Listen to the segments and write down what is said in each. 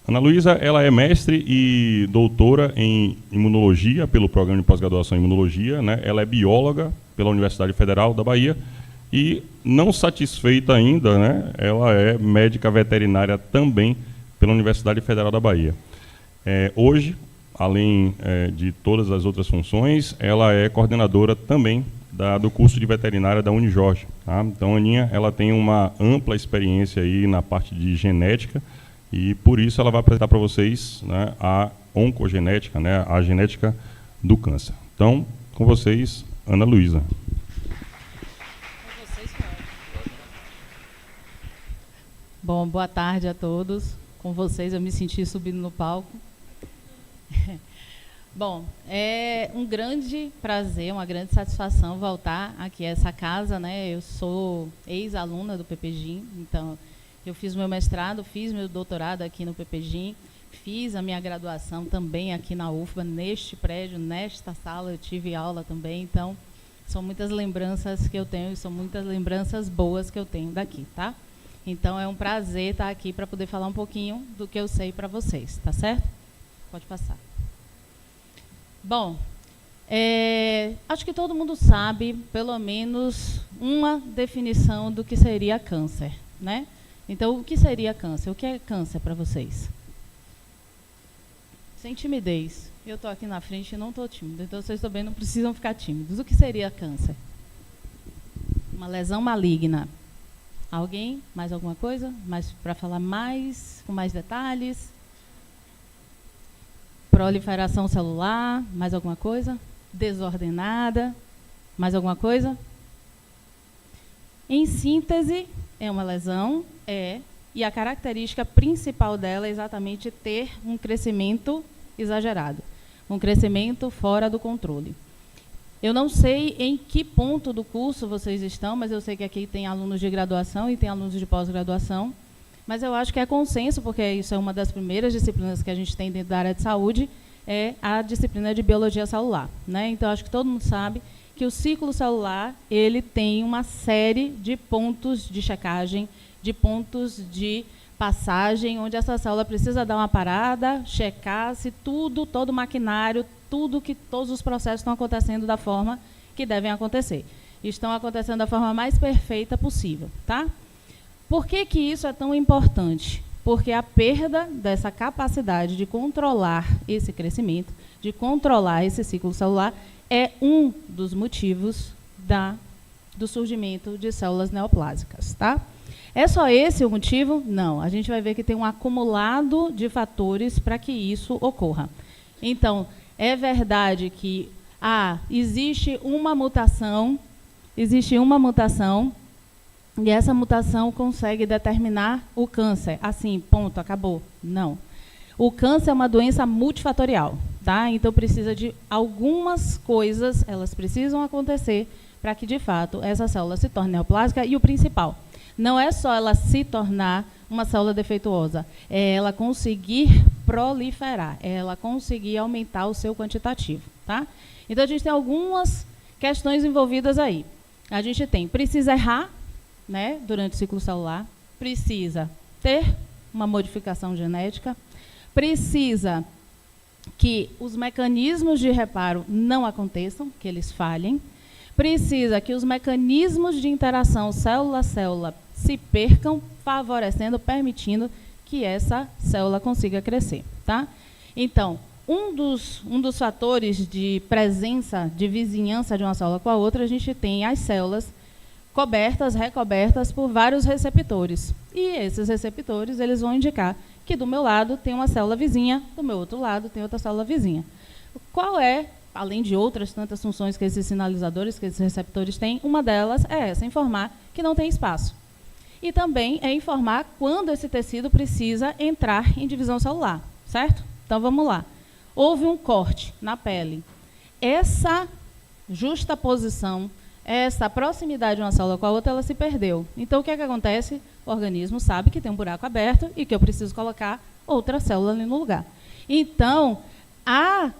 Ana Luísa, ela é mestre e doutora em imunologia pelo programa de pós-graduação em imunologia, né? Ela é bióloga pela Universidade Federal da Bahia e, não satisfeita ainda, né? Ela é médica veterinária também pela Universidade Federal da Bahia. Hoje, além de todas as outras funções, ela é coordenadora também do curso de veterinária da Unijorge. Tá? Então, a Aninha, ela tem uma ampla experiência aí na parte de genética, e por isso ela vai apresentar para vocês, né, a oncogenética, né, a genética do câncer. Então, com vocês, Ana Luísa. Bom, boa tarde a todos. Com vocês, eu me senti subindo no palco. Bom, é um grande prazer, uma grande satisfação voltar aqui a essa casa, né? Eu sou ex-aluna do PPGim, então eu fiz meu mestrado, fiz meu doutorado aqui no PPGim, fiz a minha graduação também aqui na UFBA, neste prédio, nesta sala, eu tive aula também, então são muitas lembranças que eu tenho e são muitas lembranças boas que eu tenho daqui, tá? Então é um prazer estar aqui para poder falar um pouquinho do que eu sei para vocês, tá certo? Pode passar. Bom, acho que todo mundo sabe, pelo menos, uma definição do que seria câncer, né? Então, o que seria câncer? O que é câncer para vocês? Sem timidez. Eu estou aqui na frente e não estou tímida, então vocês também não precisam ficar tímidos. O que seria câncer? Uma lesão maligna. Alguém? Mais alguma coisa? Mais para falar mais, com mais detalhes? Proliferação celular, mais alguma coisa? Desordenada, mais alguma coisa? Em síntese, é uma lesão, e a característica principal dela é exatamente ter um crescimento exagerado, um crescimento fora do controle. Eu não sei em que ponto do curso vocês estão, mas eu sei que aqui tem alunos de graduação e tem alunos de pós-graduação, mas eu acho que é consenso, porque isso é uma das primeiras disciplinas que a gente tem dentro da área de saúde, é a disciplina de biologia celular, né? Então, acho que todo mundo sabe que o ciclo celular, ele tem uma série de pontos de checagem, de pontos de passagem, onde essa célula precisa dar uma parada, checar se tudo, todo o maquinário, todos os processos estão acontecendo da forma que devem acontecer. Estão acontecendo da forma mais perfeita possível, tá? Por que que isso é tão importante? Porque a perda dessa capacidade de controlar esse crescimento, de controlar esse ciclo celular, é um dos motivos do surgimento de células neoplásicas, tá? É só esse o motivo? Não. A gente vai ver que tem um acumulado de fatores para que isso ocorra. Então, é verdade que existe uma mutação, e essa mutação consegue determinar o câncer. Assim, ponto, acabou. Não. O câncer é uma doença multifatorial, tá? Então precisa de algumas coisas, elas precisam acontecer para que, de fato, essa célula se torne neoplásica. E o principal, não é só ela se tornar uma célula defeituosa, é ela conseguir proliferar, é ela conseguir aumentar o seu quantitativo, tá? Então a gente tem algumas questões envolvidas aí. A gente precisa errar, né, durante o ciclo celular, precisa ter uma modificação genética, precisa que os mecanismos de reparo não aconteçam, que eles falhem, precisa que os mecanismos de interação célula-célula se percam, favorecendo, permitindo que essa célula consiga crescer, tá? Então, um dos fatores de presença, de vizinhança de uma célula com a outra, a gente tem as células cobertas, recobertas por vários receptores. E esses receptores, eles vão indicar que do meu lado tem uma célula vizinha, do meu outro lado tem outra célula vizinha. Qual é, além de outras tantas funções que esses sinalizadores, que esses receptores têm, uma delas é essa, informar que não tem espaço. E também é informar quando esse tecido precisa entrar em divisão celular, certo? Então, vamos lá. Houve um corte na pele. Essa justaposição, essa proximidade de uma célula com a outra, ela se perdeu. Então, o que é que acontece? O organismo sabe que tem um buraco aberto e que eu preciso colocar outra célula ali no lugar. Então, a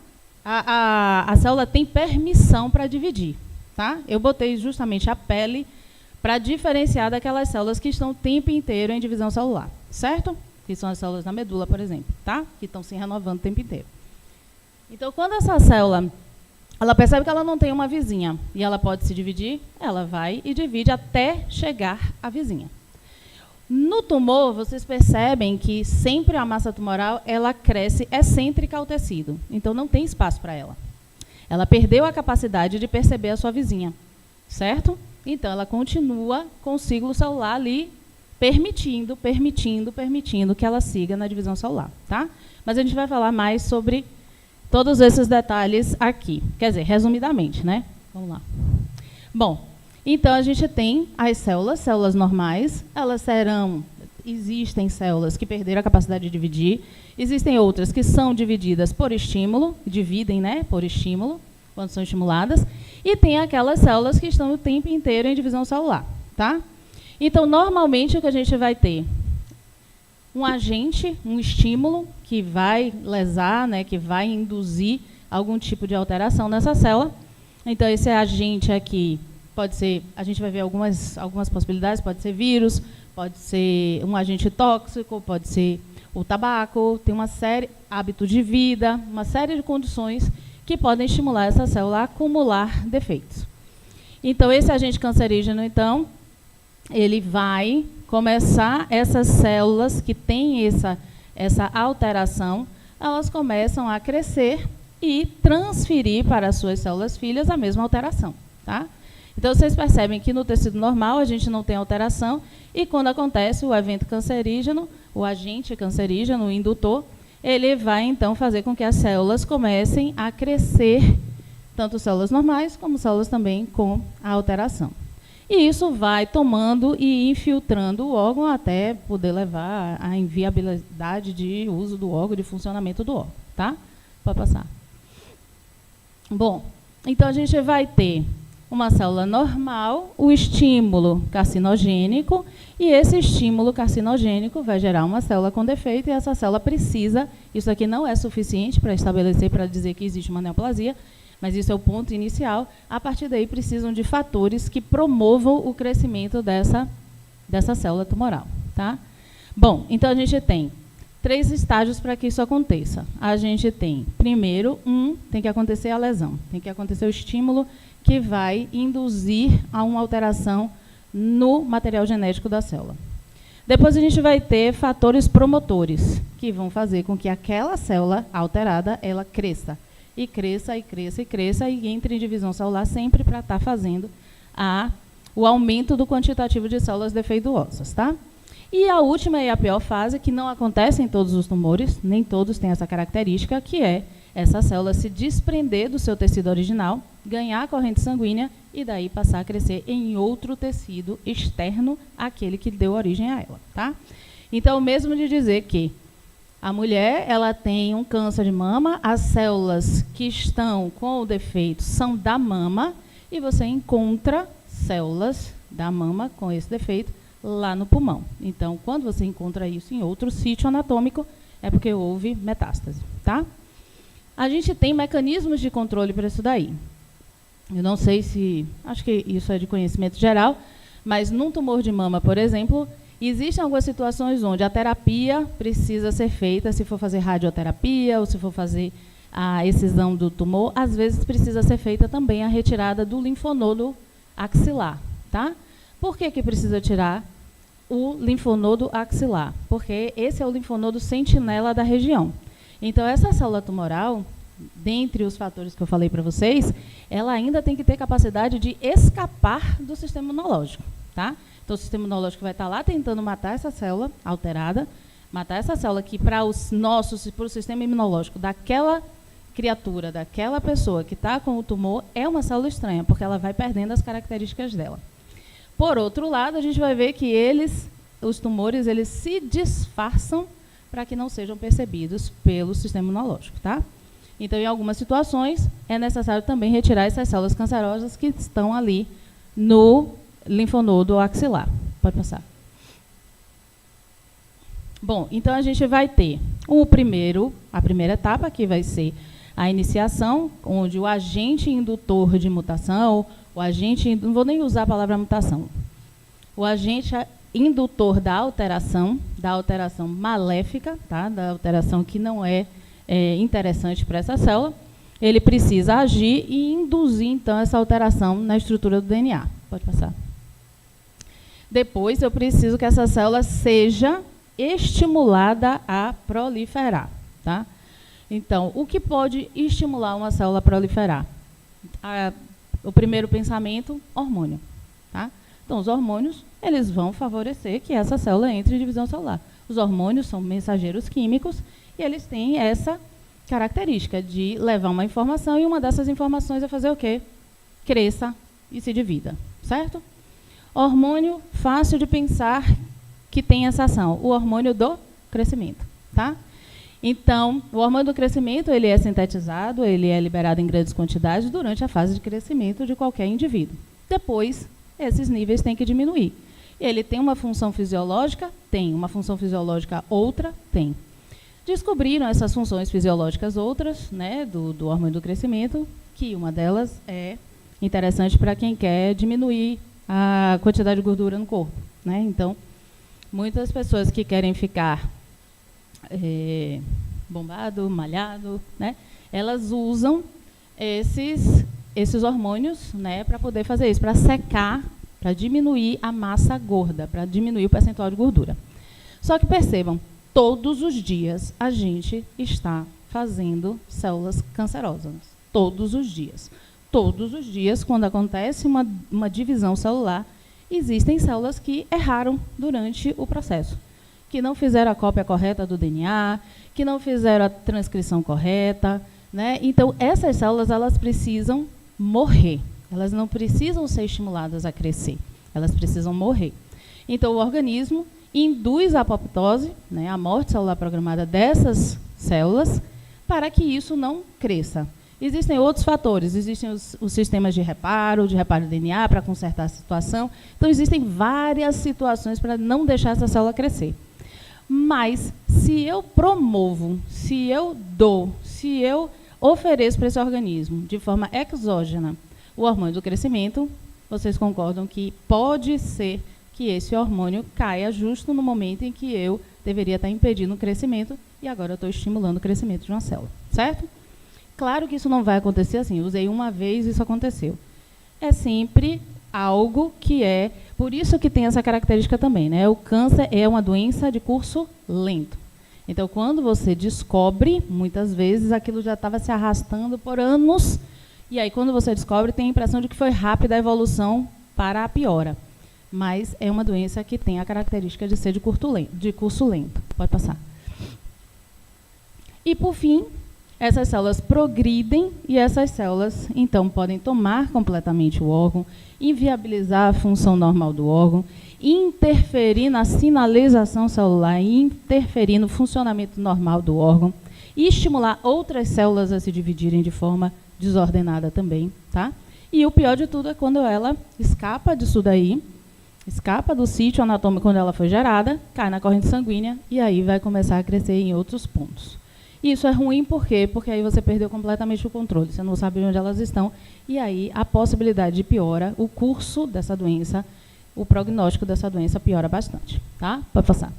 célula tem permissão para dividir, tá? Eu botei justamente a pele para diferenciar daquelas células que estão o tempo inteiro em divisão celular, certo? que são as células da medula, por exemplo, tá? Que estão se renovando o tempo inteiro. Então, quando essa célula, ela percebe que ela não tem uma vizinha e ela pode se dividir, ela vai e divide até chegar à vizinha. No tumor, vocês percebem que sempre a massa tumoral, ela cresce excêntrica ao tecido. Então, não tem espaço para ela. Ela perdeu a capacidade de perceber a sua vizinha, certo? Então, ela continua com o ciclo celular ali, permitindo que ela siga na divisão celular, tá? Mas a gente vai falar mais sobre todos esses detalhes aqui. Quer dizer, resumidamente, né? Vamos lá. Bom, então a gente tem as células normais, existem células que perderam a capacidade de dividir, existem outras que são divididas por estímulo, dividem, né, por estímulo, quando são estimuladas, e tem aquelas células que estão o tempo inteiro em divisão celular, tá? Então, normalmente, o que a gente vai ter? Um agente, um estímulo, que vai lesar, né, que vai induzir algum tipo de alteração nessa célula. Então, esse agente aqui pode ser, a gente vai ver algumas possibilidades, pode ser vírus, pode ser um agente tóxico, pode ser o tabaco, tem uma série, hábito de vida, uma série de condições que podem estimular essa célula a acumular defeitos. Então, esse agente cancerígeno, então, ele vai começar, essas células que têm essa alteração, elas começam a crescer e transferir para as suas células filhas a mesma alteração, tá? Então, vocês percebem que no tecido normal a gente não tem alteração e quando acontece o evento cancerígeno, o agente cancerígeno, o indutor, ele vai, então, fazer com que as células comecem a crescer, tanto células normais como células também com a alteração. E isso vai tomando e infiltrando o órgão até poder levar à inviabilidade de uso do órgão, de funcionamento do órgão, tá? Pode passar. Bom, então a gente vai ter uma célula normal, o estímulo carcinogênico, e esse estímulo carcinogênico vai gerar uma célula com defeito, e essa célula precisa, isso aqui não é suficiente para estabelecer, para dizer que existe uma neoplasia, mas isso é o ponto inicial. A partir daí, precisam de fatores que promovam o crescimento dessa célula tumoral, tá? Bom, então a gente tem 3 estágios para que isso aconteça. A gente tem, primeiro, tem que acontecer a lesão, tem que acontecer o estímulo que vai induzir a uma alteração no material genético da célula. Depois a gente vai ter fatores promotores, que vão fazer com que aquela célula alterada, ela cresça. E cresça, e cresça, e cresça, e entre em divisão celular sempre para estar fazendo o aumento do quantitativo de células defeituosas, tá? E a última e a pior fase, que não acontece em todos os tumores, nem todos têm essa característica, que é essa célula se desprender do seu tecido original, ganhar a corrente sanguínea e daí passar a crescer em outro tecido externo àquele que deu origem a ela, tá? Então, mesmo de dizer que a mulher, ela tem um câncer de mama, as células que estão com o defeito são da mama, e você encontra células da mama com esse defeito lá no pulmão. Então, quando você encontra isso em outro sítio anatômico, é porque houve metástase, tá? A gente tem mecanismos de controle para isso daí. Eu não sei se, acho que isso é de conhecimento geral, mas num tumor de mama, por exemplo, existem algumas situações onde a terapia precisa ser feita, se for fazer radioterapia ou se for fazer a excisão do tumor, às vezes precisa ser feita também a retirada do linfonodo axilar, tá? Por que precisa tirar o linfonodo axilar? Porque esse é o linfonodo sentinela da região. Então, essa célula tumoral, dentre os fatores que eu falei para vocês, ela ainda tem que ter capacidade de escapar do sistema imunológico, tá? Então, o sistema imunológico vai estar lá tentando matar essa célula alterada, matar essa célula que, para o sistema imunológico daquela criatura, daquela pessoa que está com o tumor, é uma célula estranha, porque ela vai perdendo as características dela. Por outro lado, a gente vai ver que os tumores, eles se disfarçam para que não sejam percebidos pelo sistema imunológico, tá? Então, em algumas situações, é necessário também retirar essas células cancerosas que estão ali no linfonodo axilar. Pode passar. Bom, então a gente vai ter a primeira etapa, que vai ser a iniciação, onde o agente indutor de mutação, não vou nem usar a palavra mutação, o agente indutor da alteração maléfica, tá? Da alteração que não é interessante para essa célula, ele precisa agir e induzir, então, essa alteração na estrutura do DNA. Pode passar. Depois, eu preciso que essa célula seja estimulada a proliferar. Tá? Então, o que pode estimular uma célula a proliferar? O primeiro pensamento, hormônio. Tá? Então, os hormônios, eles vão favorecer que essa célula entre em divisão celular. Os hormônios são mensageiros químicos e eles têm essa característica de levar uma informação e uma dessas informações é fazer o quê? Cresça e se divida, certo? Hormônio fácil de pensar que tem essa ação, o hormônio do crescimento, tá? Então, o hormônio do crescimento, ele é sintetizado, ele é liberado em grandes quantidades durante a fase de crescimento de qualquer indivíduo. Depois, esses níveis têm que diminuir. Ele tem uma função fisiológica? Tem. Uma função fisiológica outra? Tem. Descobriram essas funções fisiológicas outras, né, do hormônio do crescimento, que uma delas é interessante para quem quer diminuir a quantidade de gordura no corpo, né? Então, muitas pessoas que querem ficar bombado, malhado, né, elas usam esses hormônios, né, para poder fazer isso, para secar, para diminuir a massa gorda, para diminuir o percentual de gordura. Só que percebam, todos os dias a gente está fazendo células cancerosas. Todos os dias. Todos os dias, quando acontece uma divisão celular, existem células que erraram durante o processo, que não fizeram a cópia correta do DNA, que não fizeram a transcrição correta, né? Então, essas células, elas precisam morrer. Elas não precisam ser estimuladas a crescer. Elas precisam morrer. Então, o organismo induz a apoptose, né, a morte celular programada dessas células, para que isso não cresça. Existem outros fatores, existem os sistemas de reparo de DNA para consertar a situação. Então, existem várias situações para não deixar essa célula crescer. Mas, se eu promovo, se eu dou, se eu ofereço para esse organismo, de forma exógena, o hormônio do crescimento, vocês concordam que pode ser que esse hormônio caia justo no momento em que eu deveria estar impedindo o crescimento e agora eu estou estimulando o crescimento de uma célula, certo? Claro que isso não vai acontecer assim, eu usei uma vez e isso aconteceu. É sempre algo que é, por isso que tem essa característica também, né? O câncer é uma doença de curso lento. Então, quando você descobre, muitas vezes aquilo já estava se arrastando por anos, e aí quando você descobre, tem a impressão de que foi rápida a evolução para a piora. Mas é uma doença que tem a característica de ser de curso lento. Pode passar. E, por fim, essas células progridem e essas células, então, podem tomar completamente o órgão, inviabilizar a função normal do órgão, interferir na sinalização celular, interferir no funcionamento normal do órgão e estimular outras células a se dividirem de forma desordenada também, tá? E o pior de tudo é quando ela escapa disso daí, escapa do sítio anatômico onde ela foi gerada, cai na corrente sanguínea e aí vai começar a crescer em outros pontos. E isso é ruim por quê? Porque aí você perdeu completamente o controle, você não sabe onde elas estão, e aí a possibilidade de piora, o curso dessa doença, o prognóstico dessa doença piora bastante. Tá? Pode passar.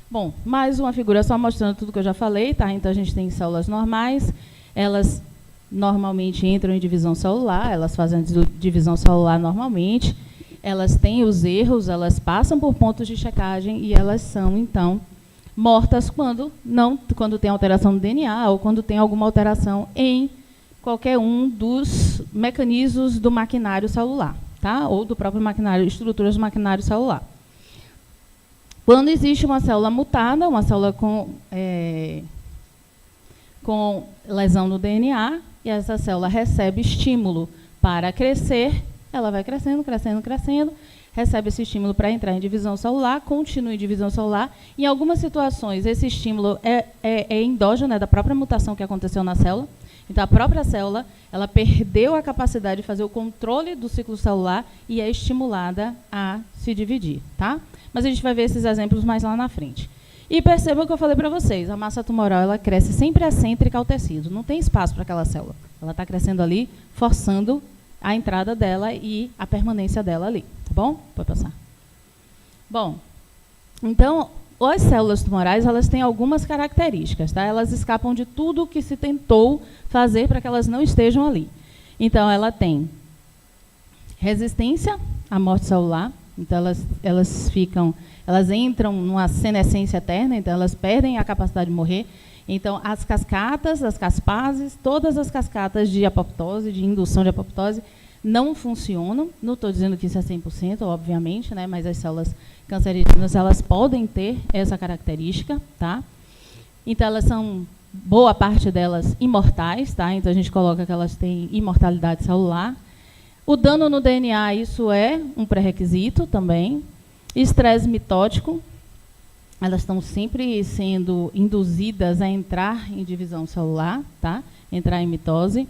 Bom, mais uma figura só mostrando tudo que eu já falei, tá? Então a gente tem células normais, elas normalmente entram em divisão celular, elas fazem a divisão celular normalmente, elas têm os erros, elas passam por pontos de checagem e elas são, então, mortas quando tem alteração no DNA ou quando tem alguma alteração em qualquer um dos mecanismos do maquinário celular, tá? Ou do próprio maquinário, estruturas do maquinário celular. Quando existe uma célula mutada, uma célula com lesão no DNA, e essa célula recebe estímulo para crescer, ela vai crescendo, crescendo, crescendo, recebe esse estímulo para entrar em divisão celular, continua em divisão celular. Em algumas situações, esse estímulo é endógeno, né, da própria mutação que aconteceu na célula. Então, a própria célula, ela perdeu a capacidade de fazer o controle do ciclo celular e é estimulada a se dividir, tá? Mas a gente vai ver esses exemplos mais lá na frente. E percebam o que eu falei para vocês, a massa tumoral, ela cresce sempre excêntrica ao tecido, não tem espaço para aquela célula. Ela está crescendo ali, forçando a entrada dela e a permanência dela ali, tá bom? Pode passar. Bom, então, as células tumorais, elas têm algumas características, tá? Elas escapam de tudo que se tentou fazer para que elas não estejam ali. Então, ela tem resistência à morte celular, então elas entram numa senescência eterna, então elas perdem a capacidade de morrer. Então, as cascatas, as caspases, todas as cascatas de apoptose, de indução de apoptose, não funcionam. Não estou dizendo que isso é 100%, obviamente, né? Mas as células cancerígenas, elas podem ter essa característica, tá? Então, elas são, boa parte delas, imortais, tá? Então, a gente coloca que elas têm imortalidade celular. O dano no DNA, isso é um pré-requisito também. Estresse mitótico, elas estão sempre sendo induzidas a entrar em divisão celular, tá? Entrar em mitose.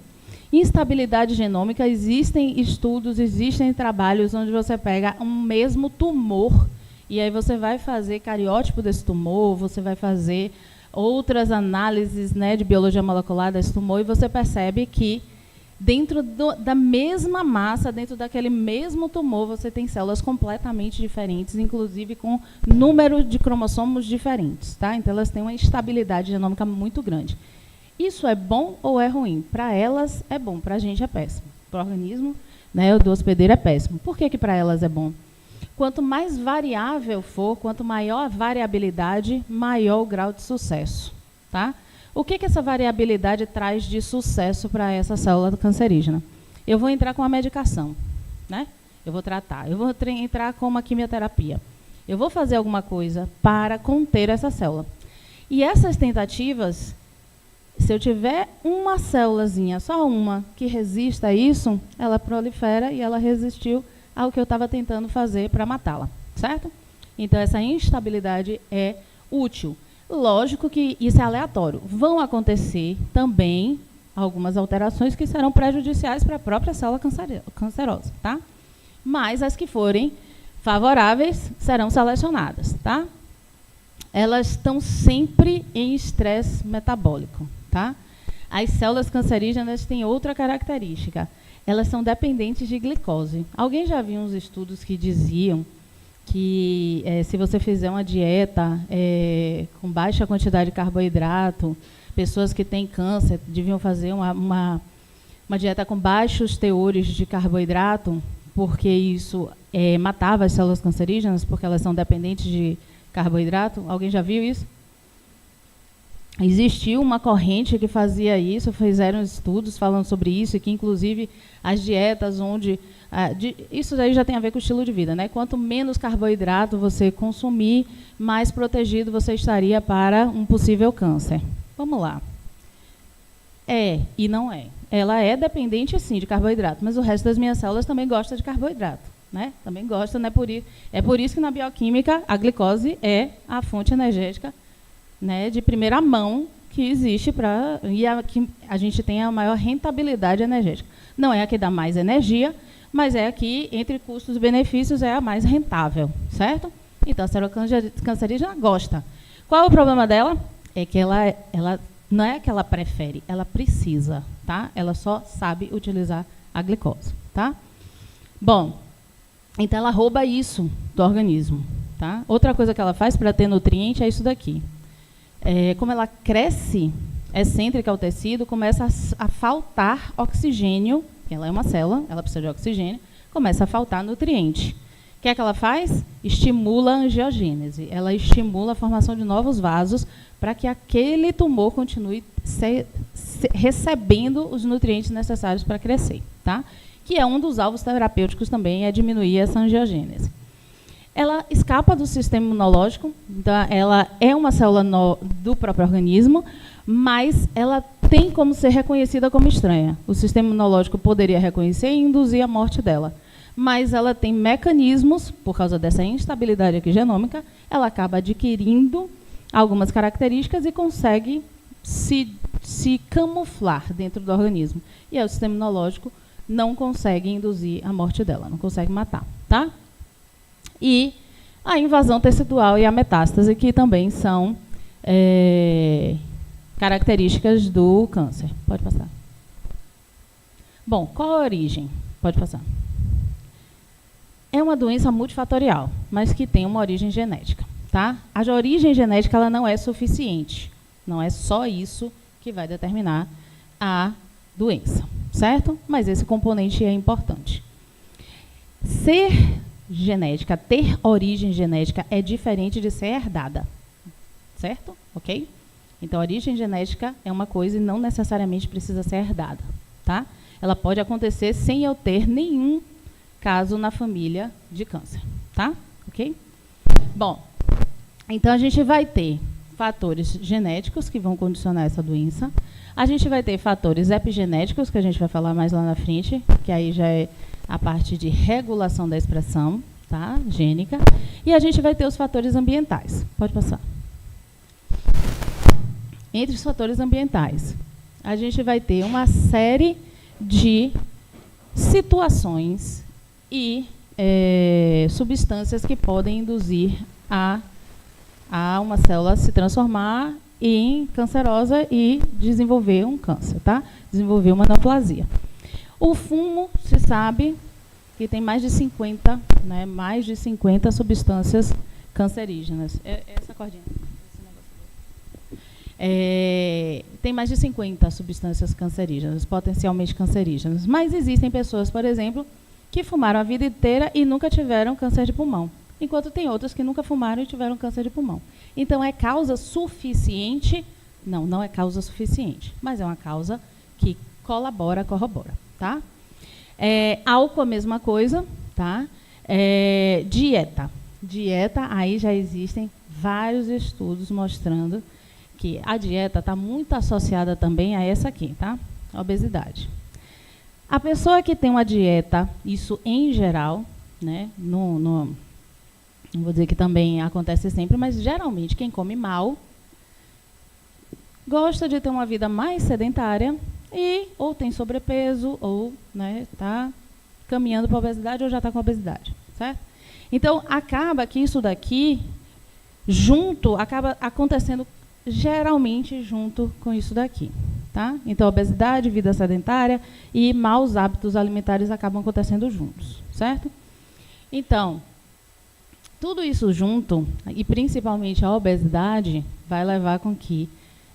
Instabilidade genômica, existem estudos, existem trabalhos onde você pega um mesmo tumor e aí você vai fazer cariótipo desse tumor, você vai fazer outras análises, né, de biologia molecular desse tumor e você percebe que dentro da mesma massa, dentro daquele mesmo tumor, você tem células completamente diferentes, inclusive com número de cromossomos diferentes, tá? Então, elas têm uma instabilidade genômica muito grande. Isso é bom ou é ruim? Para elas é bom, para a gente é péssimo. Para o organismo, né, o do hospedeiro é péssimo. Por que para elas é bom? Quanto mais variável for, quanto maior a variabilidade, maior o grau de sucesso, tá? O que essa variabilidade traz de sucesso para essa célula cancerígena? Eu vou entrar com a medicação, né? Eu vou tratar, eu vou entrar com uma quimioterapia. Eu vou fazer alguma coisa para conter essa célula. E essas tentativas, se eu tiver uma célulazinha, só uma, que resista a isso, ela prolifera e ela resistiu ao que eu estava tentando fazer para matá-la, certo? Então, essa instabilidade é útil. Lógico que isso é aleatório. Vão acontecer também algumas alterações que serão prejudiciais para a própria célula cancerosa, tá? Mas as que forem favoráveis serão selecionadas, tá? Elas estão sempre em estresse metabólico, tá? As células cancerígenas têm outra característica. Elas são dependentes de glicose. Alguém já viu uns estudos que diziam que se você fizer uma dieta com baixa quantidade de carboidrato, pessoas que têm câncer deviam fazer uma dieta com baixos teores de carboidrato, porque isso matava as células cancerígenas, porque elas são dependentes de carboidrato. Alguém já viu isso? Existiu uma corrente que fazia isso, fizeram estudos falando sobre isso, e que, inclusive, as dietas onde... isso aí já tem a ver com o estilo de vida, né? Quanto menos carboidrato você consumir, mais protegido você estaria para um possível câncer. Vamos lá. E não é. Ela é dependente, sim, de carboidrato, mas o resto das minhas células também gosta de carboidrato, né? Também gosta, né? É por isso que na bioquímica a glicose é a fonte energética, né, de primeira mão que existe que a gente tem a maior rentabilidade energética. Não é a que dá mais energia, mas é a que, entre custos e benefícios, é a mais rentável, certo? Então, a célula cancerígena gosta. Qual é o problema dela? É que ela não é que ela prefere, ela precisa, tá? Ela só sabe utilizar a glicose, tá? Bom, então ela rouba isso do organismo, tá? Outra coisa que ela faz para ter nutriente é isso daqui. Como ela cresce excêntrica ao tecido, começa a faltar oxigênio, ela é uma célula, ela precisa de oxigênio, começa a faltar nutriente. O que é que ela faz? Estimula a angiogênese, ela estimula a formação de novos vasos para que aquele tumor continue recebendo os nutrientes necessários para crescer, tá? Que é um dos alvos terapêuticos também, é diminuir essa angiogênese. Ela escapa do sistema imunológico, então ela é uma célula do próprio organismo, mas ela tem como ser reconhecida como estranha. O sistema imunológico poderia reconhecer e induzir a morte dela. Mas ela tem mecanismos, por causa dessa instabilidade aqui genômica, ela acaba adquirindo algumas características e consegue se camuflar dentro do organismo. E aí o sistema imunológico não consegue induzir a morte dela, não consegue matar, tá? E a invasão tecidual e a metástase, que também são características do câncer. Pode passar. Bom, qual a origem? Pode passar. É uma doença multifatorial, mas que tem uma origem genética, tá? A origem genética ela não é suficiente. Não é só isso que vai determinar a doença, certo? Mas esse componente é importante. Ser genética, ter origem genética é diferente de ser herdada, certo? Ok? Então, a origem genética é uma coisa e não necessariamente precisa ser herdada, tá? Ela pode acontecer sem eu ter nenhum caso na família de câncer, tá? Ok? Bom, então a gente vai ter fatores genéticos que vão condicionar essa doença. A gente vai ter fatores epigenéticos, que a gente vai falar mais lá na frente, que aí já é a parte de regulação da expressão, tá? Gênica. E a gente vai ter os fatores ambientais. Pode passar. Entre os fatores ambientais, a gente vai ter uma série de situações e substâncias que podem induzir a uma célula se transformar em cancerosa e desenvolver um câncer, tá? Desenvolver uma neoplasia. O fumo, se sabe que tem mais de 50, né, mais de 50 substâncias cancerígenas. Essa cordinha. Tem mais de 50 substâncias cancerígenas, potencialmente cancerígenas. Mas existem pessoas, por exemplo, que fumaram a vida inteira e nunca tiveram câncer de pulmão, enquanto tem outras que nunca fumaram e tiveram câncer de pulmão. Então, é causa suficiente? Não, não é causa suficiente, mas é uma causa que colabora, corrobora, tá? Álcool, a mesma coisa, tá? Dieta. Dieta, aí já existem vários estudos mostrando que a dieta está muito associada também a essa aqui, tá? A obesidade. A pessoa que tem uma dieta, isso em geral, né? Não vou dizer que também acontece sempre, mas geralmente quem come mal gosta de ter uma vida mais sedentária e ou tem sobrepeso ou, né, tá caminhando para a obesidade ou já está com obesidade, certo? Então, acaba que isso daqui acaba acontecendo geralmente junto com isso daqui, tá? Então, obesidade, vida sedentária e maus hábitos alimentares acabam acontecendo juntos, certo? Então, tudo isso junto, e principalmente a obesidade, vai levar com que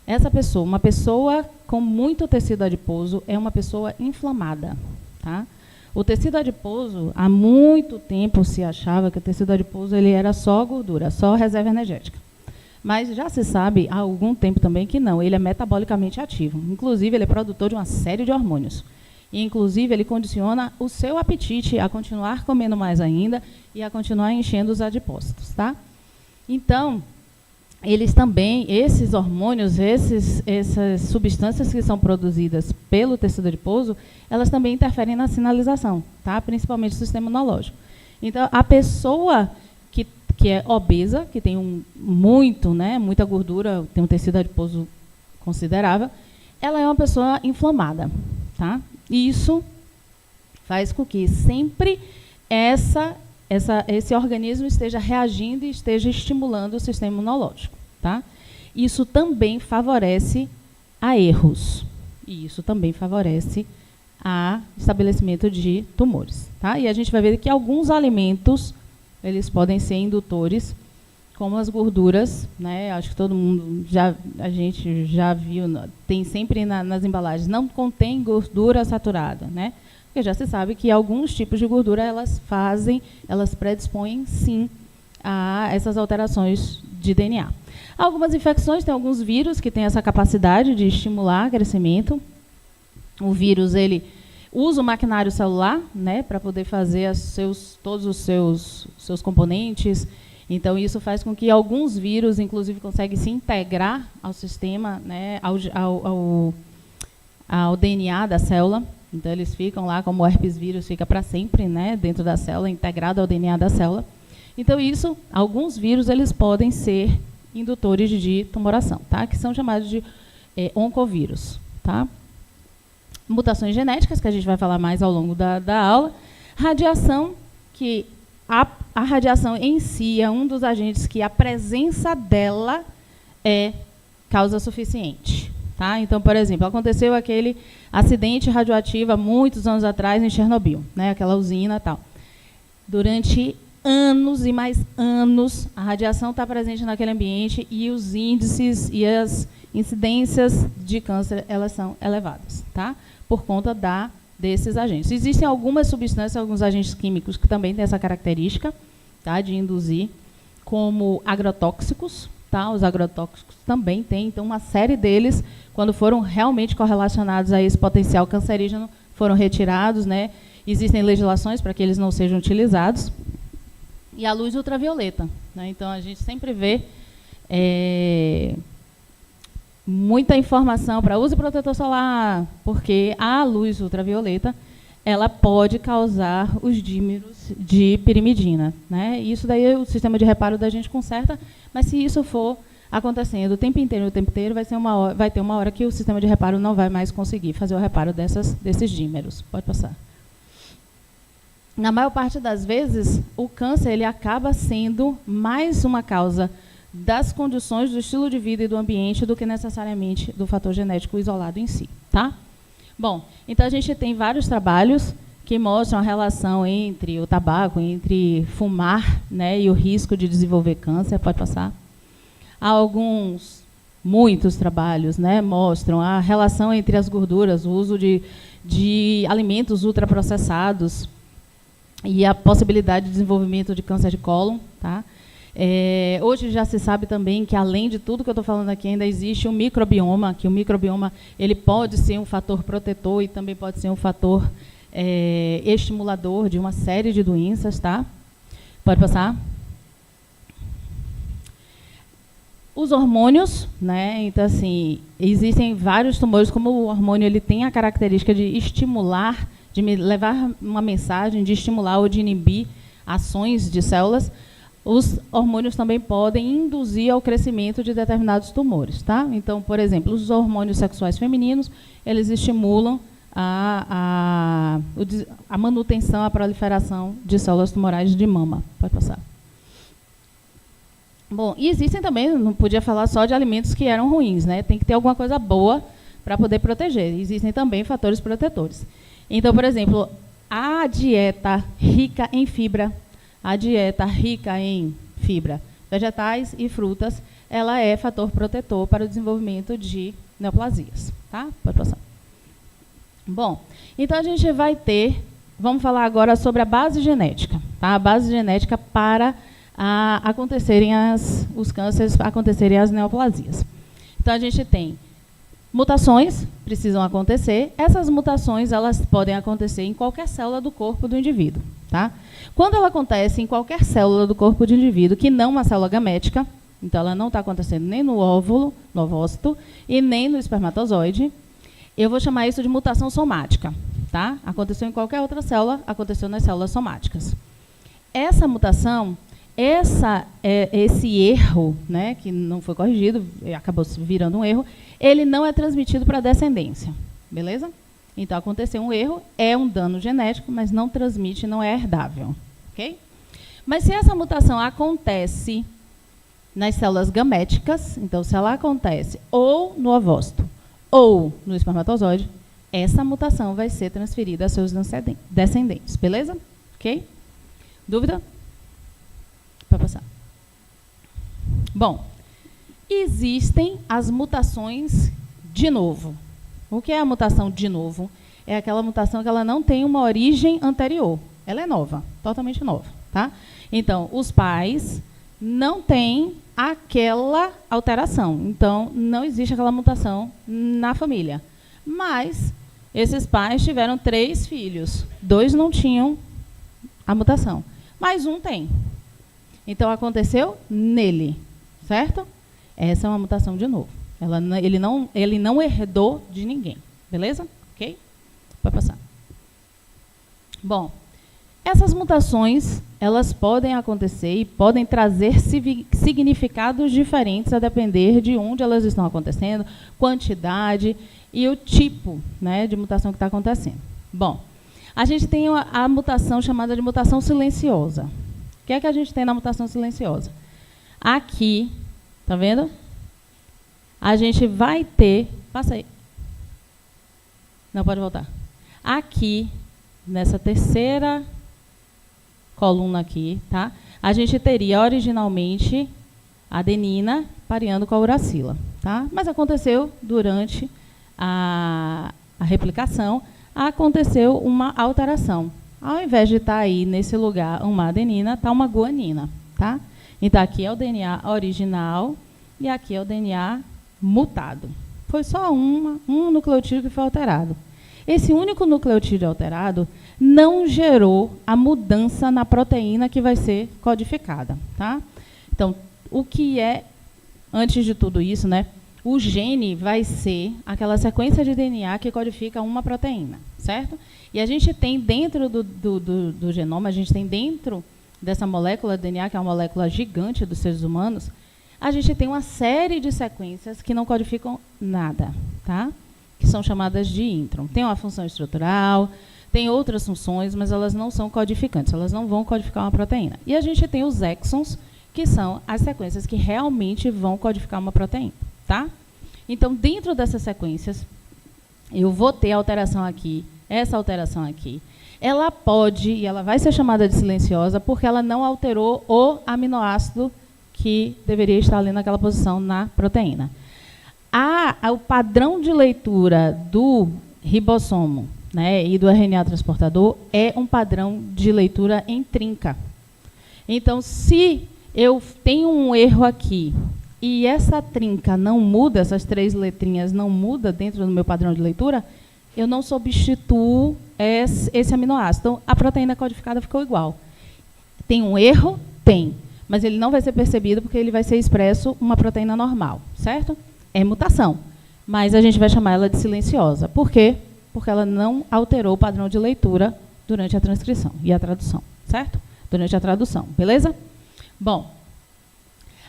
essa pessoa, uma pessoa com muito tecido adiposo, é uma pessoa inflamada, tá? O tecido adiposo, há muito tempo se achava que o tecido adiposo ele era só gordura, só reserva energética. Mas já se sabe há algum tempo também que não, ele é metabolicamente ativo. Inclusive, ele é produtor de uma série de hormônios. E, inclusive, ele condiciona o seu apetite a continuar comendo mais ainda e a continuar enchendo os adipócitos, tá? Então, eles também, esses hormônios, essas substâncias que são produzidas pelo tecido adiposo, elas também interferem na sinalização, tá? Principalmente o sistema imunológico. Então, a pessoa que é obesa, que tem muita gordura, tem um tecido adiposo considerável, ela é uma pessoa inflamada, tá? E isso faz com que sempre esse organismo esteja reagindo e esteja estimulando o sistema imunológico, tá? Isso também favorece a erros. E isso também favorece a estabelecimento de tumores, tá? E a gente vai ver que alguns alimentos eles podem ser indutores, como as gorduras, né? Acho que todo mundo a gente já viu, tem sempre nas embalagens, não contém gordura saturada, né? Porque já se sabe que alguns tipos de gordura elas predispõem sim a essas alterações de DNA. Algumas infecções têm alguns vírus que têm essa capacidade de estimular o crescimento. O vírus ele usa o maquinário celular, né, para poder fazer todos os seus componentes. Então, isso faz com que alguns vírus, inclusive, conseguem se integrar ao sistema, né, ao DNA da célula. Então, eles ficam lá, como o herpes vírus fica para sempre, né, dentro da célula, integrado ao DNA da célula. Então, alguns vírus, eles podem ser indutores de tumoração, tá, que são chamados de oncovírus, tá? Mutações genéticas, que a gente vai falar mais ao longo da aula. Radiação, que a radiação em si é um dos agentes que a presença dela é causa suficiente. Tá? Então, por exemplo, aconteceu aquele acidente radioativo há muitos anos atrás em Chernobyl, né? Aquela usina e tal. Durante anos e mais anos, a radiação está presente naquele ambiente e os índices e as incidências de câncer, elas são elevadas, tá? Por conta desses agentes. Existem algumas substâncias, alguns agentes químicos que também têm essa característica, tá, de induzir, como agrotóxicos, tá? Os agrotóxicos também têm, então uma série deles, quando foram realmente correlacionados a esse potencial cancerígeno, foram retirados, né? Existem legislações para que eles não sejam utilizados. E a luz ultravioleta, né? Então a gente sempre vê muita informação para uso protetor solar, porque a luz ultravioleta ela pode causar os dímeros de pirimidina, né? Isso daí o sistema de reparo da gente conserta, mas se isso for acontecendo o tempo inteiro, vai ter uma hora que o sistema de reparo não vai mais conseguir fazer o reparo desses dímeros. Pode passar. Na maior parte das vezes, o câncer ele acaba sendo mais uma causa das condições do estilo de vida e do ambiente do que necessariamente do fator genético isolado em si, tá? Bom, então a gente tem vários trabalhos que mostram a relação entre o tabaco, entre fumar, né, e o risco de desenvolver câncer. Pode passar. Muitos trabalhos, né, mostram a relação entre as gorduras, o uso de alimentos ultraprocessados e a possibilidade de desenvolvimento de câncer de cólon, tá? Hoje já se sabe também que, além de tudo que eu estou falando aqui, ainda existe um microbioma, que o microbioma ele pode ser um fator protetor e também pode ser um fator estimulador de uma série de doenças, tá? Pode passar. Os hormônios, né? Então, assim, existem vários tumores, como o hormônio ele tem a característica de estimular, de levar uma mensagem, de estimular ou de inibir ações de células. Os hormônios também podem induzir ao crescimento de determinados tumores, tá? Então, por exemplo, os hormônios sexuais femininos, eles estimulam a manutenção, a proliferação de células tumorais de mama. Pode passar. Bom, e existem também, não podia falar só de alimentos que eram ruins, né? Tem que ter alguma coisa boa para poder proteger. Existem também fatores protetores. Então, por exemplo, a dieta rica em fibra, vegetais e frutas, ela é fator protetor para o desenvolvimento de neoplasias, tá? Pode passar. Bom, então a gente vamos falar agora sobre a base genética, tá? A base genética para acontecerem os cânceres, acontecerem as neoplasias. Então a gente tem mutações, precisam acontecer. Essas mutações, elas podem acontecer em qualquer célula do corpo do indivíduo, tá? Quando ela acontece em qualquer célula do corpo do indivíduo, que não uma célula gamética, então ela não está acontecendo nem no óvulo, no ovócito, e nem no espermatozoide, eu vou chamar isso de mutação somática, tá? Aconteceu em qualquer outra célula, aconteceu nas células somáticas. Essa mutação, esse erro, né, que não foi corrigido, acabou virando um erro, ele não é transmitido para a descendência, beleza? Então, aconteceu um erro, é um dano genético, mas não transmite, não é herdável, ok? Mas se essa mutação acontece nas células gaméticas, então, se ela acontece ou no ovócito ou no espermatozoide, essa mutação vai ser transferida a seus descendentes, beleza? Ok? Dúvida? Para passar. Bom, existem as mutações de novo. O que é a mutação de novo? É aquela mutação que ela não tem uma origem anterior. Ela é nova, totalmente nova, tá? Então, os pais não têm aquela alteração. Então, não existe aquela mutação na família. Mas esses pais tiveram 3 filhos. 2 não tinham a mutação, mas 1 tem. Então, aconteceu nele, certo? Essa é uma mutação de novo. Ele não herdou de ninguém, beleza? Ok? Pode passar. Bom, essas mutações, elas podem acontecer e podem trazer significados diferentes a depender de onde elas estão acontecendo, quantidade e o tipo, né, de mutação que está acontecendo. Bom, a gente tem a mutação chamada de mutação silenciosa. O que é que a gente tem na mutação silenciosa? Aqui, tá vendo? A gente vai ter... Passa aí. Não, pode voltar. Aqui, nessa terceira coluna aqui, tá? A gente teria originalmente a adenina pareando com a uracila, tá? Mas aconteceu durante a replicação, aconteceu uma alteração. Ao invés de estar aí nesse lugar uma adenina, está uma guanina, tá? Então aqui é o DNA original e aqui é o DNA mutado. Foi só um nucleotídeo que foi alterado. Esse único nucleotídeo alterado não gerou a mudança na proteína que vai ser codificada, tá? Então, o que é, antes de tudo isso, né? O gene vai ser aquela sequência de DNA que codifica uma proteína, certo? E a gente tem dentro do genoma, a gente tem dentro dessa molécula de DNA, que é uma molécula gigante dos seres humanos, a gente tem uma série de sequências que não codificam nada, tá? Que são chamadas de intron. Tem uma função estrutural, tem outras funções, mas elas não são codificantes, elas não vão codificar uma proteína. E a gente tem os exons, que são as sequências que realmente vão codificar uma proteína, tá? Então, dentro dessas sequências, eu vou ter a alteração aqui, essa alteração aqui. Ela pode, e ela vai ser chamada de silenciosa, porque ela não alterou o aminoácido que deveria estar ali naquela posição na proteína. O padrão de leitura do ribossomo, né, e do RNA transportador é um padrão de leitura em trinca. Então, se eu tenho um erro aqui e essa trinca não muda, essas 3 letrinhas não mudam dentro do meu padrão de leitura, eu não substituo esse aminoácido. Então, a proteína codificada ficou igual. Tem um erro? Tem. Mas ele não vai ser percebido porque ele vai ser expresso uma proteína normal, certo? É mutação. Mas a gente vai chamar ela de silenciosa. Por quê? Porque ela não alterou o padrão de leitura durante a transcrição e a tradução, certo? Durante a tradução, beleza? Bom,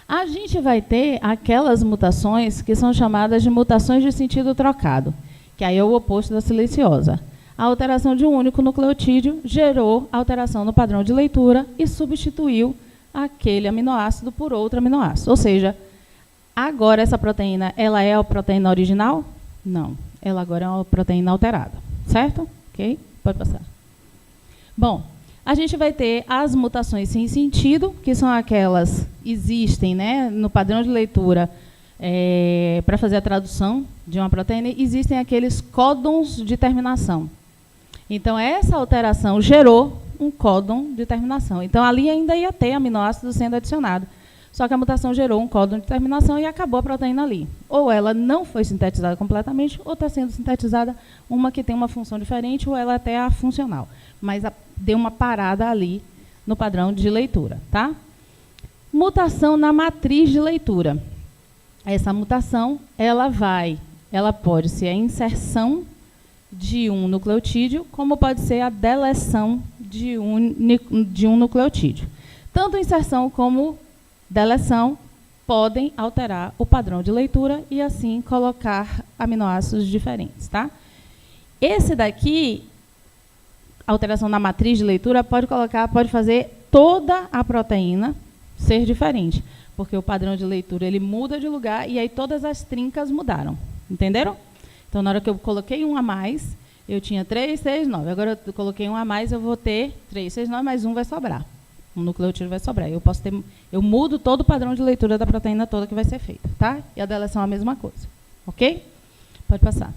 a gente vai ter aquelas mutações que são chamadas de mutações de sentido trocado, que aí é o oposto da silenciosa. A alteração de um único nucleotídeo gerou alteração no padrão de leitura e substituiu aquele aminoácido por outro aminoácido. Ou seja, agora essa proteína, ela é a proteína original? Não. Ela agora é uma proteína alterada, certo? Ok? Pode passar. Bom, a gente vai ter as mutações sem sentido, que são aquelas que existem, né, no padrão de leitura para fazer a tradução de uma proteína, existem aqueles códons de terminação. Então, essa alteração gerou um códon de terminação. Então, ali ainda ia ter aminoácido sendo adicionado. Só que a mutação gerou um códon de terminação e acabou a proteína ali. Ou ela não foi sintetizada completamente, ou está sendo sintetizada uma que tem uma função diferente, ou ela até é funcional. Mas deu uma parada ali no padrão de leitura, tá? Mutação na matriz de leitura. Essa mutação, ela pode ser a inserção de um nucleotídeo, como pode ser a deleção de um nucleotídeo. Tanto inserção como deleção podem alterar o padrão de leitura e, assim, colocar aminoácidos diferentes, tá? Esse daqui, alteração na matriz de leitura, pode fazer toda a proteína ser diferente, porque o padrão de leitura ele muda de lugar e aí todas as trincas mudaram. Entenderam? Então, na hora que eu coloquei um a mais, eu tinha 3, 6, 9. Agora, eu coloquei um a mais, eu vou ter 3, 6, 9, mais um vai sobrar. Um nucleotídeo vai sobrar. Eu mudo todo o padrão de leitura da proteína toda que vai ser feita, tá? E a deleção é a mesma coisa. Ok? Pode passar.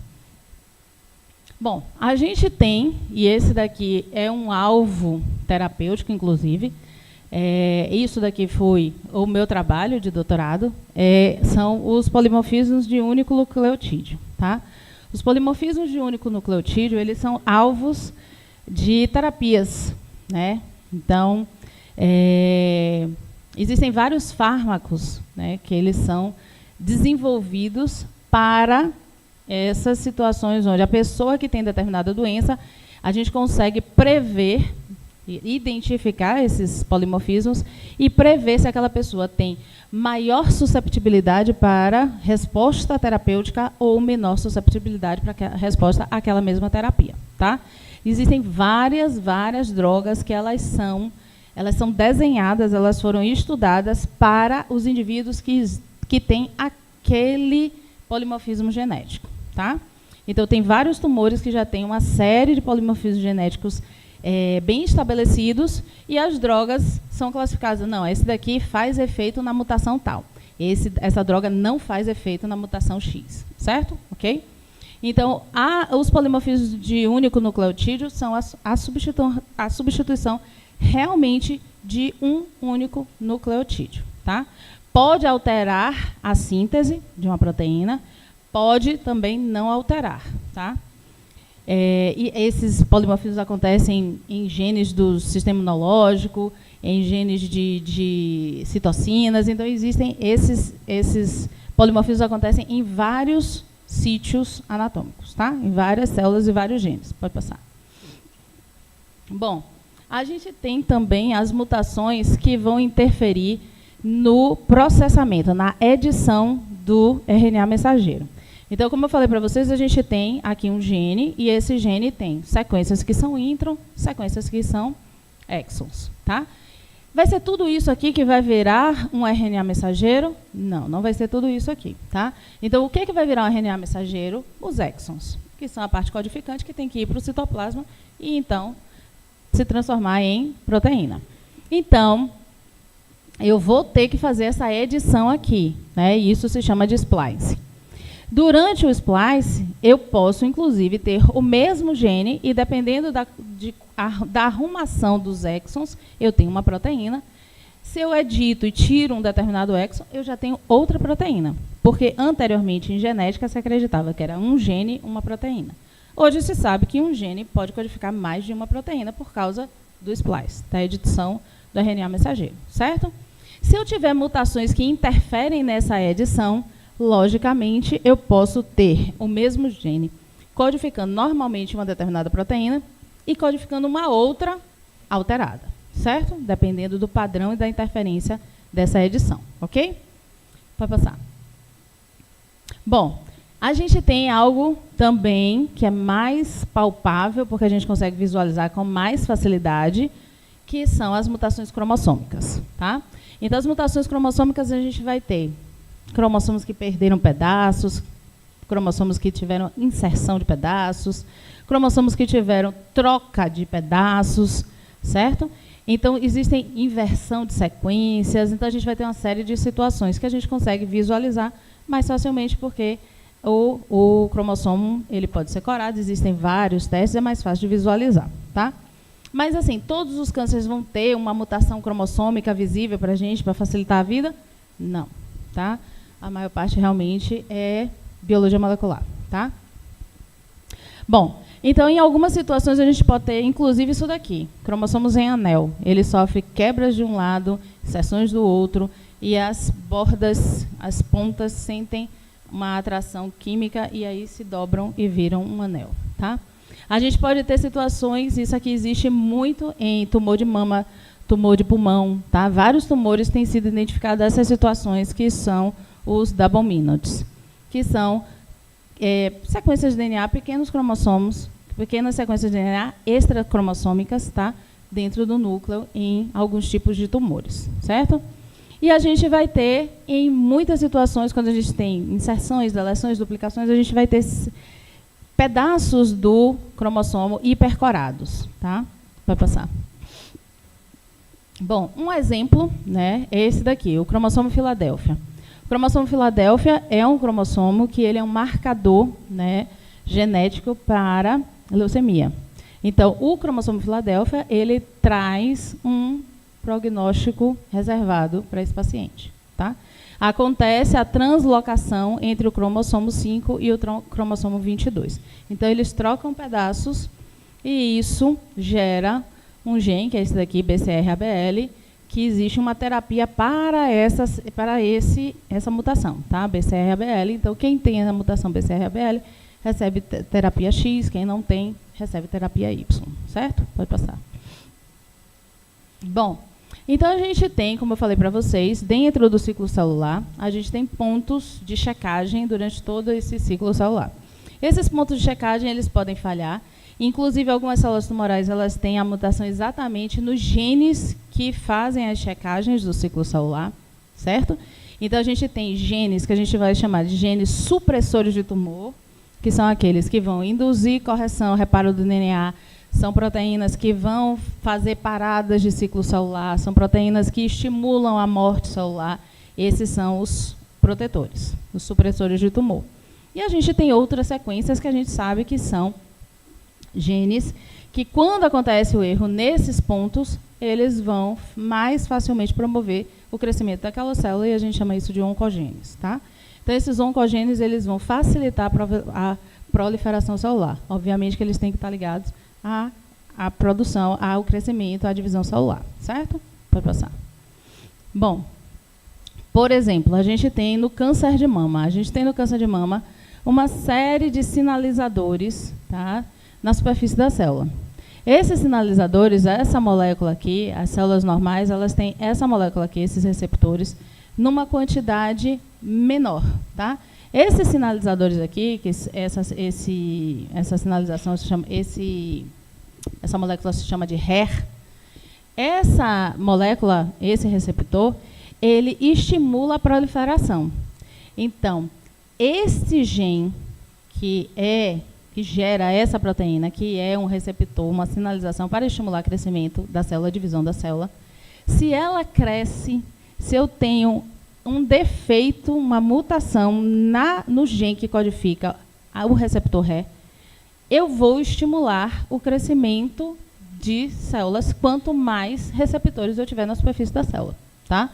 Bom, a gente tem, e esse daqui é um alvo terapêutico, inclusive, isso daqui foi o meu trabalho de doutorado, são os polimorfismos de único nucleotídeo, tá? Os polimorfismos de único nucleotídeo, eles são alvos de terapias, né? Então, existem vários fármacos, né, que eles são desenvolvidos para essas situações onde a pessoa que tem determinada doença, a gente consegue prever, identificar esses polimorfismos e prever se aquela pessoa tem maior susceptibilidade para resposta terapêutica ou menor susceptibilidade para resposta àquela mesma terapia, tá? Existem várias drogas que elas são desenhadas, elas foram estudadas para os indivíduos que têm aquele polimorfismo genético, tá? Então, tem vários tumores que já têm uma série de polimorfismos genéticos bem estabelecidos, e as drogas são classificadas. Não, esse daqui faz efeito na mutação tal. Essa droga não faz efeito na mutação X, certo? Ok? Então, os polimorfismos de único nucleotídeo são a substituição realmente de um único nucleotídeo, tá? Pode alterar a síntese de uma proteína, pode também não alterar, tá? E esses polimorfismos acontecem em genes do sistema imunológico, em genes de citocinas. Então, existem esses polimorfismos acontecem em vários sítios anatômicos, tá? Em várias células e vários genes. Pode passar. Bom, a gente tem também as mutações que vão interferir no processamento, na edição do RNA mensageiro. Então, como eu falei para vocês, a gente tem aqui um gene, e esse gene tem sequências que são intron, sequências que são exons, tá? Vai ser tudo isso aqui que vai virar um RNA mensageiro? Não, não vai ser tudo isso aqui, tá? Então, o que vai virar um RNA mensageiro? Os exons, que são a parte codificante que tem que ir para o citoplasma e, então, se transformar em proteína. Então, eu vou ter que fazer essa edição aqui, né? E isso se chama de splice. Durante o splice, eu posso, inclusive, ter o mesmo gene e, dependendo da arrumação dos exons, eu tenho uma proteína. Se eu edito e tiro um determinado exon, eu já tenho outra proteína. Porque, anteriormente, em genética, se acreditava que era um gene, uma proteína. Hoje se sabe que um gene pode codificar mais de uma proteína por causa do splice, da edição do RNA mensageiro, certo? Se eu tiver mutações que interferem nessa edição, logicamente, eu posso ter o mesmo gene codificando normalmente uma determinada proteína e codificando uma outra alterada, certo? Dependendo do padrão e da interferência dessa edição, ok? Pode passar. Bom, a gente tem algo também que é mais palpável, porque a gente consegue visualizar com mais facilidade, que são as mutações cromossômicas, tá? Então, as mutações cromossômicas a gente vai ter cromossomos que perderam pedaços, cromossomos que tiveram inserção de pedaços, cromossomos que tiveram troca de pedaços, certo? Então, existem inversão de sequências, então a gente vai ter uma série de situações que a gente consegue visualizar mais facilmente, porque o cromossomo ele pode ser corado, existem vários testes, é mais fácil de visualizar, tá? Mas, assim, todos os cânceres vão ter uma mutação cromossômica visível para a gente, para facilitar a vida? Não, tá? A maior parte realmente é biologia molecular, tá? Bom, então, em algumas situações, a gente pode ter, inclusive, isso daqui, cromossomos em anel. Ele sofre quebras de um lado, seções do outro, e as bordas, as pontas, sentem uma atração química e aí se dobram e viram um anel, tá? A gente pode ter situações, isso aqui existe muito em tumor de mama, tumor de pulmão, tá? Vários tumores têm sido identificados nessas situações, que são os double monods, que são sequências de DNA, pequenos cromossomos, pequenas sequências de DNA extracromossômicas, tá? Dentro do núcleo em alguns tipos de tumores, certo? E a gente vai ter, em muitas situações, quando a gente tem inserções, deleções, duplicações, a gente vai ter pedaços do cromossomo hipercorados, tá? Vai passar. Bom, um exemplo, né, é esse daqui, o cromossomo Filadélfia. O cromossomo Filadélfia é um cromossomo que ele é um marcador, né, genético para leucemia. Então, o cromossomo Filadélfia, ele traz um prognóstico reservado para esse paciente, tá? Acontece a translocação entre o cromossomo 5 e o cromossomo 22. Então, eles trocam pedaços e isso gera um gene, que é esse daqui, BCR-ABL, que existe uma terapia para essa mutação, tá? BCR-ABL. Então, quem tem a mutação BCR-ABL recebe terapia X, quem não tem, recebe terapia Y, certo? Pode passar. Bom, então a gente tem, como eu falei para vocês, dentro do ciclo celular, a gente tem pontos de checagem durante todo esse ciclo celular. Esses pontos de checagem, eles podem falhar. Inclusive, algumas células tumorais, elas têm a mutação exatamente nos genes que fazem as checagens do ciclo celular, certo? Então, a gente tem genes que a gente vai chamar de genes supressores de tumor, que são aqueles que vão induzir correção, reparo do DNA, são proteínas que vão fazer paradas de ciclo celular, são proteínas que estimulam a morte celular. Esses são os protetores, os supressores de tumor. E a gente tem outras sequências que a gente sabe que são genes que, quando acontece o erro nesses pontos, eles vão mais facilmente promover o crescimento daquela célula, e a gente chama isso de oncogenes, tá? Então, esses oncogenes, eles vão facilitar a proliferação celular. Obviamente que eles têm que estar ligados à produção, ao crescimento, à divisão celular, certo? Pode passar. Bom, por exemplo, a gente tem no câncer de mama, uma série de sinalizadores, tá, na superfície da célula. Esses sinalizadores, essa molécula aqui, as células normais, elas têm essa molécula aqui, esses receptores, numa quantidade menor, tá? Esses sinalizadores aqui, que essa sinalização se chama, essa molécula se chama de HER. Essa molécula, esse receptor, ele estimula a proliferação. Então, este gene que gera essa proteína, que é um receptor, uma sinalização para estimular o crescimento da célula, a divisão da célula, se ela cresce, se eu tenho um defeito, uma mutação no gene que codifica o receptor HER, eu vou estimular o crescimento de células quanto mais receptores eu tiver na superfície da célula, tá?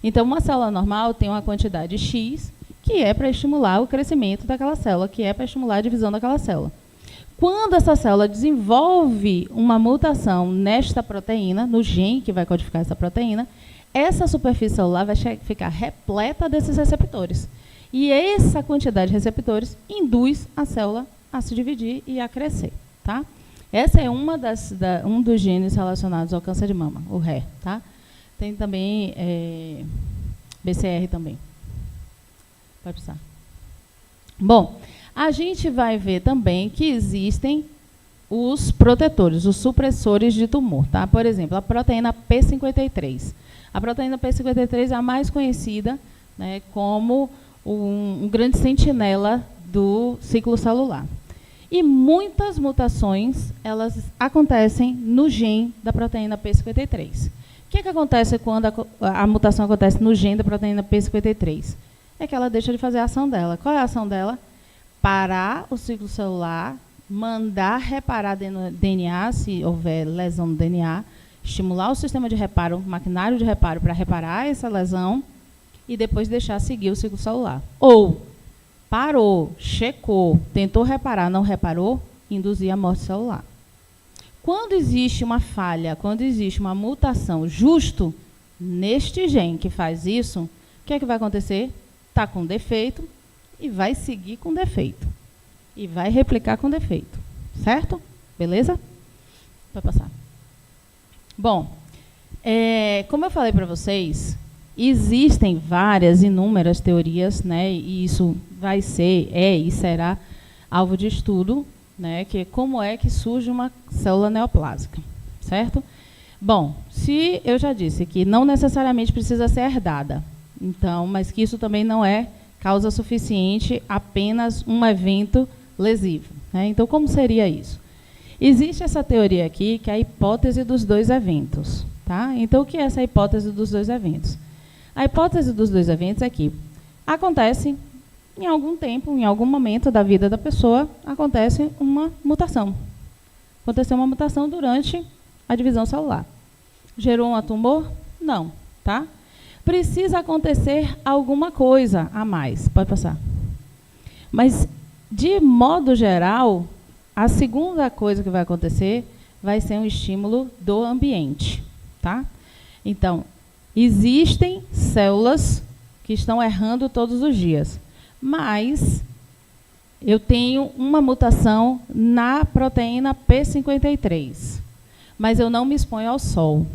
Então, uma célula normal tem uma quantidade X, que é para estimular o crescimento daquela célula, que é para estimular a divisão daquela célula. Quando essa célula desenvolve uma mutação nesta proteína, no gene que vai codificar essa proteína, essa superfície celular vai ficar repleta desses receptores. E essa quantidade de receptores induz a célula a se dividir e a crescer, tá? Essa é um dos genes relacionados ao câncer de mama, o HER, tá? Tem também BCR também. Pode precisar. Bom, a gente vai ver também que existem os protetores, os supressores de tumor, tá? Por exemplo, a proteína P53. A proteína P53 é a mais conhecida, né, como um grande sentinela do ciclo celular. E muitas mutações, elas acontecem no gene da proteína P53. O que acontece quando a mutação acontece no gene da proteína P53? É que ela deixa de fazer a ação dela. Qual é a ação dela? Parar o ciclo celular, mandar reparar DNA, se houver lesão no DNA, estimular o sistema de reparo, o maquinário de reparo para reparar essa lesão e depois deixar seguir o ciclo celular. Ou parou, checou, tentou reparar, não reparou, induzir a morte celular. Quando existe uma falha, quando existe uma mutação justo neste gene que faz isso, o que é que vai acontecer? Está com defeito e vai seguir com defeito. E vai replicar com defeito. Certo? Beleza? Vai passar. Bom, como eu falei para vocês, existem inúmeras teorias, né, e isso vai ser, e será alvo de estudo, né, que é como é que surge uma célula neoplásica, certo? Bom, se eu já disse que não necessariamente precisa ser herdada, então, mas que isso também não é causa suficiente, apenas um evento lesivo, né? Então, como seria isso? Existe essa teoria aqui, que é a hipótese dos dois eventos, tá? Então, o que é essa hipótese dos dois eventos? A hipótese dos dois eventos é que acontece em algum tempo, em algum momento da vida da pessoa, acontece uma mutação. Aconteceu uma mutação durante a divisão celular. Gerou um tumor? Não, tá? Precisa acontecer alguma coisa a mais. Pode passar. Mas, de modo geral, a segunda coisa que vai acontecer vai ser um estímulo do ambiente, tá? Então, existem células que estão errando todos os dias, mas eu tenho uma mutação na proteína P53, mas eu não me exponho ao sol.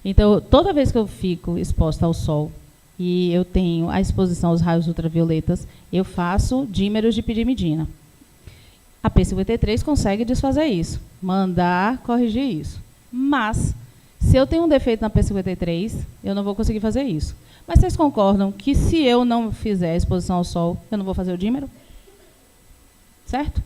Então, toda vez que eu fico exposta ao sol e eu tenho a exposição aos raios ultravioletas, eu faço dímeros de pirimidina. A P53 consegue desfazer isso, mandar corrigir isso. Mas, se eu tenho um defeito na P53, eu não vou conseguir fazer isso. Mas vocês concordam que se eu não fizer a exposição ao sol, eu não vou fazer o dímero? Certo?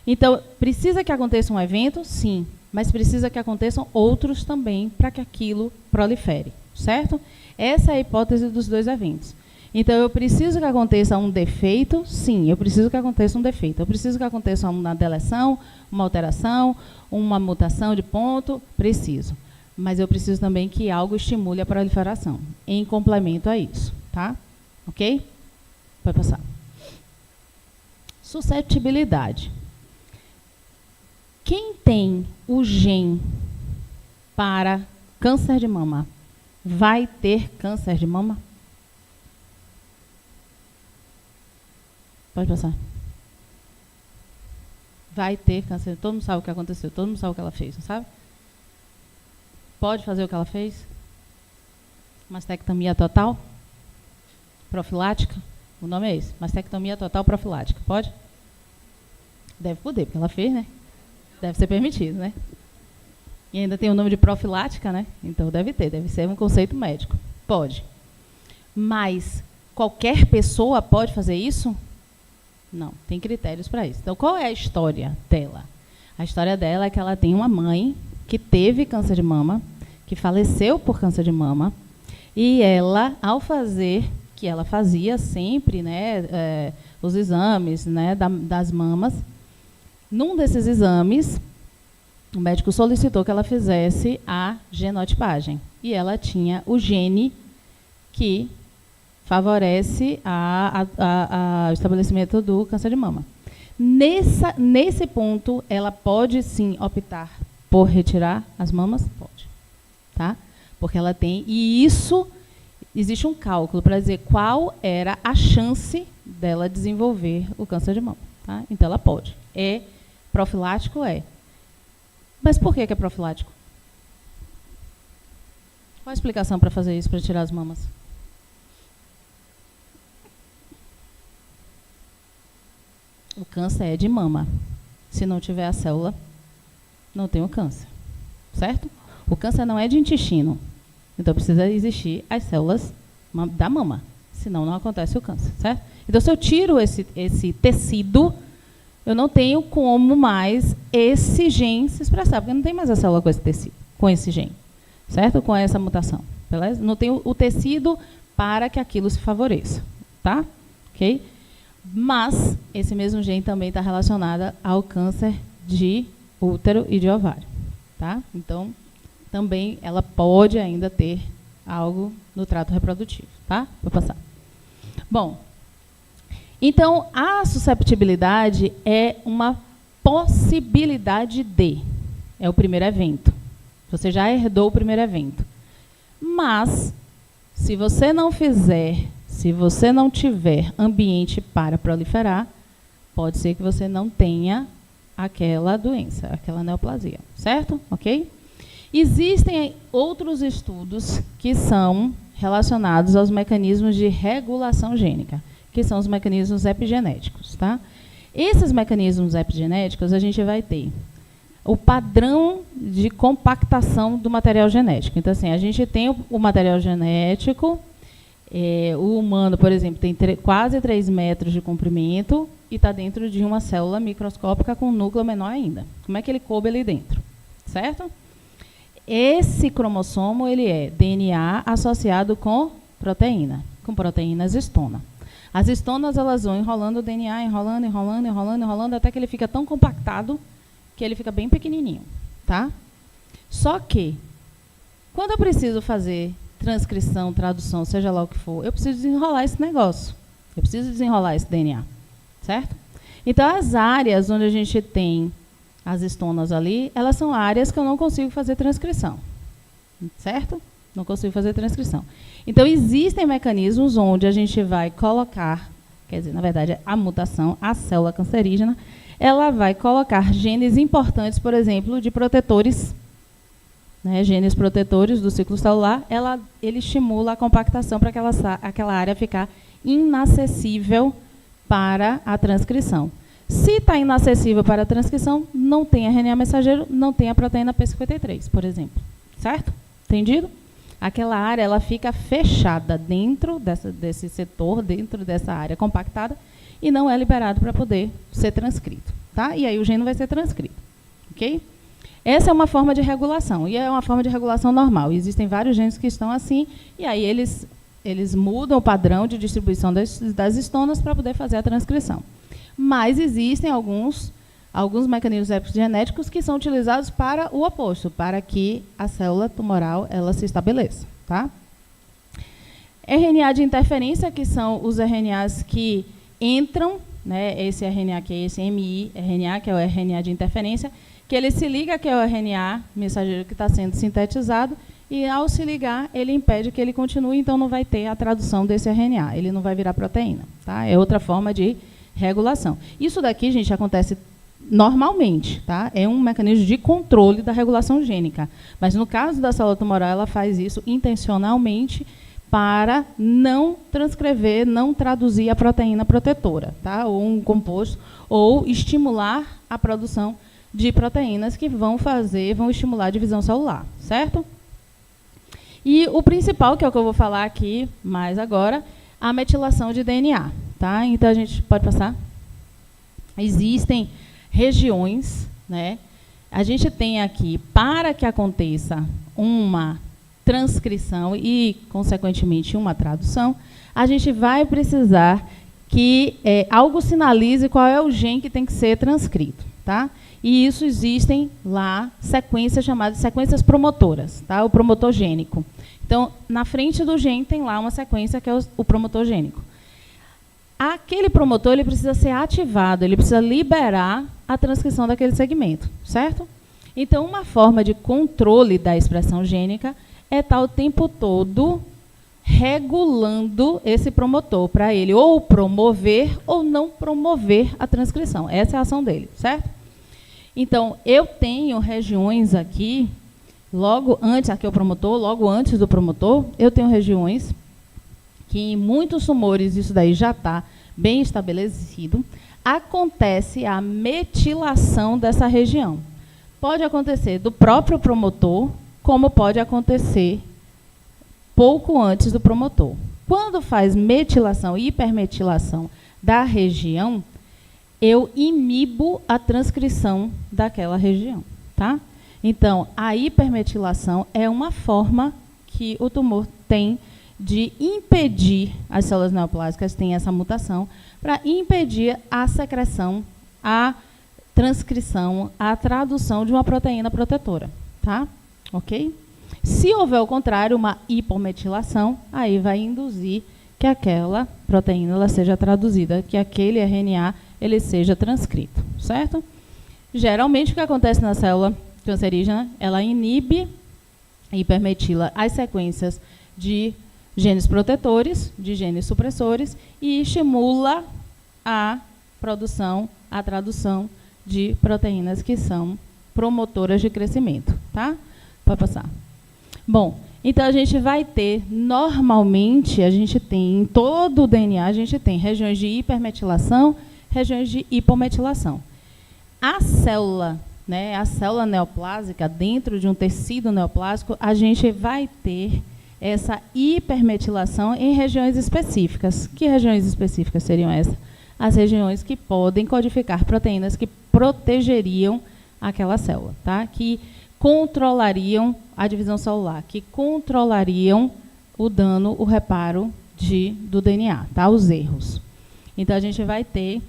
Então, precisa que aconteça um evento? Sim, mas precisa que aconteçam outros também para que aquilo prolifere, certo? Essa é a hipótese dos 2 eventos. Então, eu preciso que aconteça um defeito? Sim, eu preciso que aconteça um defeito. Eu preciso que aconteça uma deleção, uma alteração, uma mutação de ponto? Preciso. Mas eu preciso também que algo estimule a proliferação, em complemento a isso, tá? Ok? Pode passar. Suscetibilidade. Quem tem o gene para câncer de mama vai ter câncer de mama? Pode passar. Vai ter câncer. Todo mundo sabe o que aconteceu, todo mundo sabe o que ela fez, não sabe? Pode fazer o que ela fez? Mastectomia total? Profilática? O nome é esse, mastectomia total profilática. Pode? Deve poder, porque ela fez, né? Deve ser permitido, né? E ainda tem o nome de profilática, né? Então deve ser um conceito médico. Pode. Mas qualquer pessoa pode fazer isso? Não, tem critérios para isso. Então, qual é a história dela? A história dela é que ela tem uma mãe que teve câncer de mama, que faleceu por câncer de mama, e ela, ao fazer, que ela fazia sempre, né, os exames, né, das mamas, num desses exames, o médico solicitou que ela fizesse a genotipagem. E ela tinha o gene que favorece o estabelecimento do câncer de mama. Nesse ponto, ela pode sim optar por retirar as mamas? Pode. Tá? Porque ela tem. E isso, existe um cálculo para dizer qual era a chance dela desenvolver o câncer de mama. Tá? Então, ela pode. É profilático? É. Mas por que é profilático? Qual a explicação para fazer isso, para tirar as mamas? O câncer é de mama. Se não tiver a célula, não tem o câncer. Certo? O câncer não é de intestino. Então, precisa existir as células da mama. Senão, não acontece o câncer. Certo? Então, se eu tiro esse tecido, eu não tenho como mais esse gene se expressar, porque não tem mais a célula com esse tecido, com esse gene. Certo? Com essa mutação. Beleza? Não tem o tecido para que aquilo se favoreça. Tá? Ok? Mas esse mesmo gene também está relacionado ao câncer de útero e de ovário. Tá? Então, também ela pode ainda ter algo no trato reprodutivo. Tá? Vou passar. Bom, então, a susceptibilidade é uma possibilidade de. É o primeiro evento. Você já herdou o primeiro evento. Mas, se você não fizer, se você não tiver ambiente para proliferar, pode ser que você não tenha aquela doença, aquela neoplasia. Certo? Ok? Existem outros estudos que são relacionados aos mecanismos de regulação gênica, que são os mecanismos epigenéticos. Tá? Esses mecanismos epigenéticos, a gente vai ter o padrão de compactação do material genético. Então, assim, a gente tem o material genético, o humano, por exemplo, tem quase 3 metros de comprimento e está dentro de uma célula microscópica com um núcleo menor ainda. Como é que ele coube ali dentro? Certo? Esse cromossomo, ele é DNA associado com proteínas histona. As histonas, elas vão enrolando o DNA, enrolando, até que ele fica tão compactado que ele fica bem pequenininho, tá? Só que, quando eu preciso fazer transcrição, tradução, seja lá o que for, eu preciso desenrolar esse negócio. Eu preciso desenrolar esse DNA, certo? Então, as áreas onde a gente tem as histonas ali, elas são áreas que eu não consigo fazer transcrição, certo? Não consigo fazer transcrição. Então, existem mecanismos onde a gente vai colocar, quer dizer, na verdade, a mutação, a célula cancerígena, ela vai colocar genes importantes, por exemplo, de protetores, né, genes protetores do ciclo celular, ele estimula a compactação para aquela área ficar inacessível para a transcrição. Se está inacessível para a transcrição, não tem RNA mensageiro, não tem a proteína P53, por exemplo. Certo? Entendido? Aquela área ela fica fechada dentro desse setor, dentro dessa área compactada, e não é liberado para poder ser transcrito. tá? E aí o gene não vai ser transcrito, ok? Essa é uma forma de regulação, e é uma forma de regulação normal. Existem vários genes que estão assim, e aí eles mudam o padrão de distribuição das histonas para poder fazer a transcrição. Mas existem alguns mecanismos epigenéticos que são utilizados para o oposto, para que a célula tumoral ela se estabeleça, tá? RNA de interferência, que são os RNAs que entram, né, esse RNA que é esse miRNA, que é o RNA de interferência, que ele se liga que é o RNA mensageiro que está sendo sintetizado, e ao se ligar, ele impede que ele continue, então não vai ter a tradução desse RNA, ele não vai virar proteína, tá? É outra forma de regulação. Isso daqui, gente, acontece normalmente, tá? É um mecanismo de controle da regulação gênica. Mas no caso da célula tumoral, ela faz isso intencionalmente para não transcrever, não traduzir a proteína protetora, tá? Ou um composto, ou estimular a produção de proteínas que vão estimular a divisão celular, certo? E o principal, que é o que eu vou falar aqui mais agora, a metilação de DNA, tá? Então a gente pode passar. Existem regiões, né? A gente tem aqui, para que aconteça uma transcrição e, consequentemente, uma tradução, a gente vai precisar que algo sinalize qual é o gene que tem que ser transcrito, tá? E isso existem lá sequências chamadas sequências promotoras, tá? O promotor gênico. Então, na frente do gene tem lá uma sequência que é o promotor gênico. Aquele promotor ele precisa ser ativado, ele precisa liberar a transcrição daquele segmento, certo? Então, uma forma de controle da expressão gênica é estar o tempo todo regulando esse promotor para ele ou promover ou não promover a transcrição. Essa é a ação dele, certo? Então, eu tenho regiões aqui, logo antes, aqui é o promotor, logo antes do promotor, eu tenho regiões que em muitos tumores isso daí já está bem estabelecido, acontece a metilação dessa região. Pode acontecer do próprio promotor, como pode acontecer pouco antes do promotor. Quando faz metilação e hipermetilação da região, eu inibo a transcrição daquela região, tá? Então, a hipermetilação é uma forma que o tumor tem de impedir, as células neoplásicas têm essa mutação, para impedir a secreção, a transcrição, a tradução de uma proteína protetora, tá? Ok? Se houver o contrário, uma hipometilação, aí vai induzir que aquela proteína ela seja traduzida, que aquele RNA ele seja transcrito, certo? Geralmente, o que acontece na célula cancerígena, ela inibe, hipermetila as sequências de genes protetores, de genes supressores, e estimula a produção, a tradução de proteínas que são promotoras de crescimento, tá? Pode passar. Bom, então a gente vai ter, normalmente, a gente tem, em todo o DNA, a gente tem regiões de hipermetilação, regiões de hipometilação. A célula, né, a célula neoplásica, dentro de um tecido neoplásico, a gente vai ter essa hipermetilação em regiões específicas. Que regiões específicas seriam essas? As regiões que podem codificar proteínas que protegeriam aquela célula, tá? Que controlariam a divisão celular, que controlariam o dano, o reparo do DNA, tá? Os erros. Então, a gente vai ter,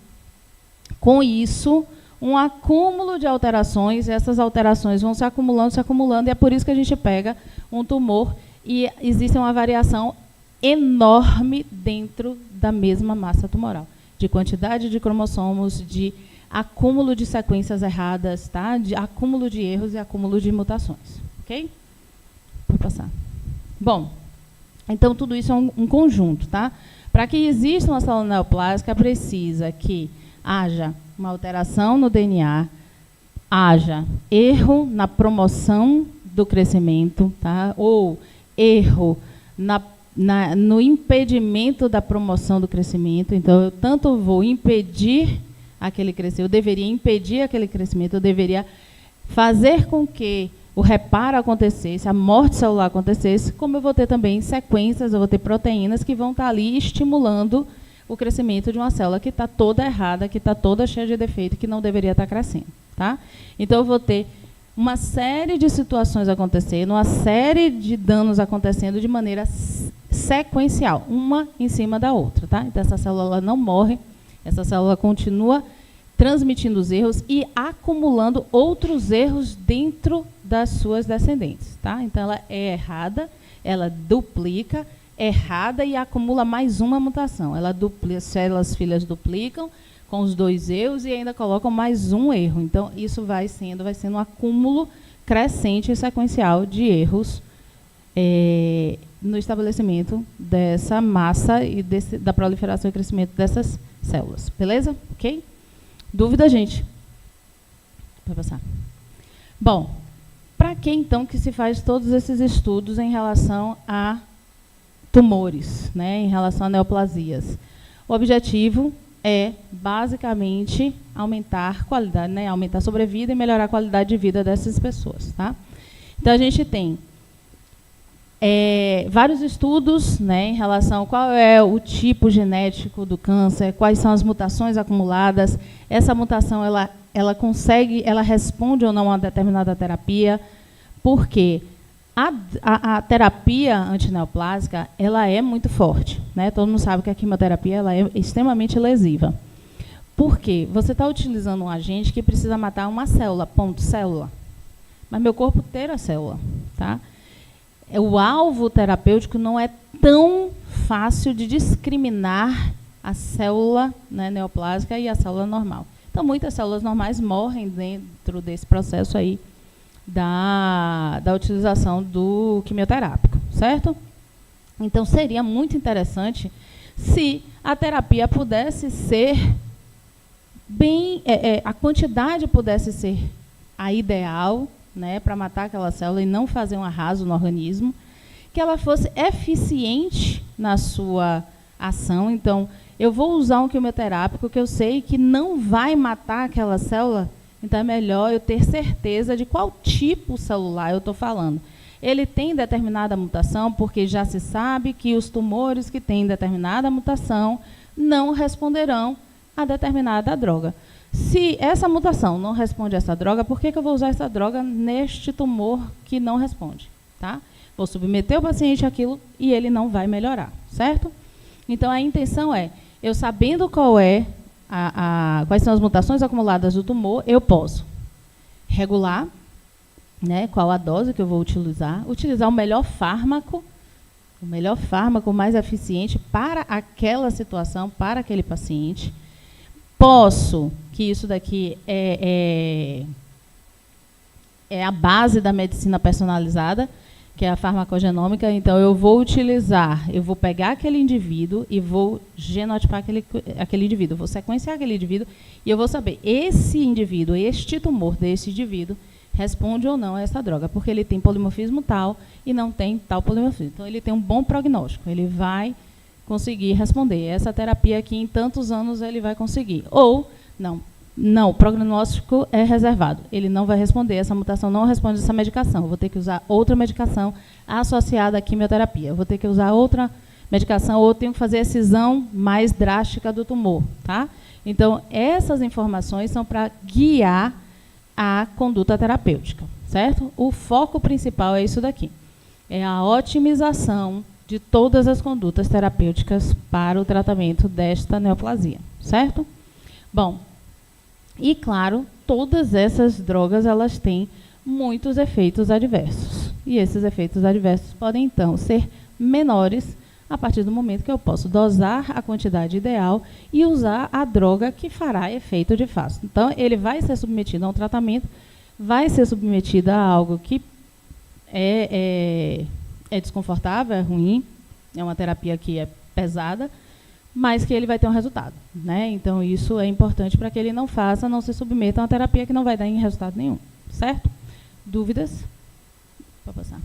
com isso, um acúmulo de alterações, essas alterações vão se acumulando, e é por isso que a gente pega um tumor e existe uma variação enorme dentro da mesma massa tumoral, de quantidade de cromossomos, de acúmulo de sequências erradas, tá? De acúmulo de erros e acúmulo de mutações, ok? Vou passar. Bom, então tudo isso é um conjunto, tá? Para que exista uma célula neoplásica, precisa que haja uma alteração no DNA, haja erro na promoção do crescimento, tá? Ou erro no impedimento da promoção do crescimento. Então, eu tanto vou impedir aquele crescimento, eu deveria impedir aquele crescimento, eu deveria fazer com que o reparo acontecesse, a morte celular acontecesse, como eu vou ter também sequências, eu vou ter proteínas que vão estar ali estimulando o crescimento de uma célula que está toda errada, que está toda cheia de defeito, que não deveria estar crescendo. Tá? Então, eu vou ter uma série de situações acontecendo, uma série de danos acontecendo de maneira sequencial, uma em cima da outra. Tá? Então, essa célula ela não morre, essa célula continua transmitindo os erros e acumulando outros erros dentro das suas descendentes. Tá? Então, ela é errada, ela duplica, errada e acumula mais uma mutação. Ela duplica, células filhas duplicam com os 2 erros e ainda colocam mais um erro. Então, isso vai sendo um acúmulo crescente e sequencial de erros no estabelecimento dessa massa e da proliferação e crescimento dessas células. Beleza? Ok? Dúvida, gente? Vai passar. Bom, para que então que se faz todos esses estudos em relação a tumores, né, em relação a neoplasias? O objetivo é, basicamente, aumentar a qualidade, né, aumentar a sobrevida e melhorar a qualidade de vida dessas pessoas. Tá? Então, a gente tem vários estudos, né, em relação a qual é o tipo genético do câncer, quais são as mutações acumuladas. Essa mutação, ela responde ou não a uma determinada terapia, porque a terapia antineoplásica, ela é muito forte. Né? Todo mundo sabe que a quimioterapia ela é extremamente lesiva. Por quê? Você está utilizando um agente que precisa matar uma célula, ponto, célula. Mas meu corpo tem a célula. Tá? O alvo terapêutico não é tão fácil de discriminar a célula, né, neoplásica e a célula normal. Então, muitas células normais morrem dentro desse processo aí da utilização do quimioterápico, certo? Então, seria muito interessante se a terapia pudesse ser a quantidade pudesse ser a ideal, né, para matar aquela célula e não fazer um arraso no organismo, que ela fosse eficiente na sua ação. Então, eu vou usar um quimioterápico que eu sei que não vai matar aquela célula, então é melhor eu ter certeza de qual tipo celular eu estou falando. Ele tem determinada mutação, porque já se sabe que os tumores que têm determinada mutação não responderão a determinada droga. Se essa mutação não responde a essa droga, por que eu vou usar essa droga neste tumor que não responde? Tá? Vou submeter o paciente àquilo e ele não vai melhorar, certo? Então, a intenção é, eu sabendo quais são as mutações acumuladas do tumor, eu posso regular, né, qual a dose que eu vou utilizar o melhor fármaco mais eficiente para aquela situação, para aquele paciente. Posso, que isso daqui é a base da medicina personalizada, que é a farmacogenômica. Então, eu vou pegar aquele indivíduo e vou genotipar aquele indivíduo, vou sequenciar aquele indivíduo e eu vou saber, esse indivíduo, este tumor desse indivíduo, responde ou não a essa droga, porque ele tem polimorfismo tal e não tem tal polimorfismo. Então, ele tem um bom prognóstico, ele vai conseguir responder. Essa terapia aqui, em tantos anos, ele vai conseguir. Ou, não, o prognóstico é reservado. Ele não vai responder, essa mutação não responde a essa medicação. Eu vou ter que usar outra medicação associada à quimioterapia. Eu vou ter que usar outra medicação ou eu tenho que fazer a excisão mais drástica do tumor. Tá? Então, essas informações são para guiar a conduta terapêutica. Certo? O foco principal é isso daqui. É a otimização de todas as condutas terapêuticas para o tratamento desta neoplasia, certo? Bom, e claro, todas essas drogas, elas têm muitos efeitos adversos. E esses efeitos adversos podem, então, ser menores a partir do momento que eu posso dosar a quantidade ideal e usar a droga que fará efeito de fato. Então, ele vai ser submetido a um tratamento, vai ser submetido a algo que é desconfortável, é ruim, é uma terapia que é pesada, mas que ele vai ter um resultado. Né? Então, isso é importante para que ele não se submeta a uma terapia que não vai dar em resultado nenhum. Certo? Dúvidas? Pode passar.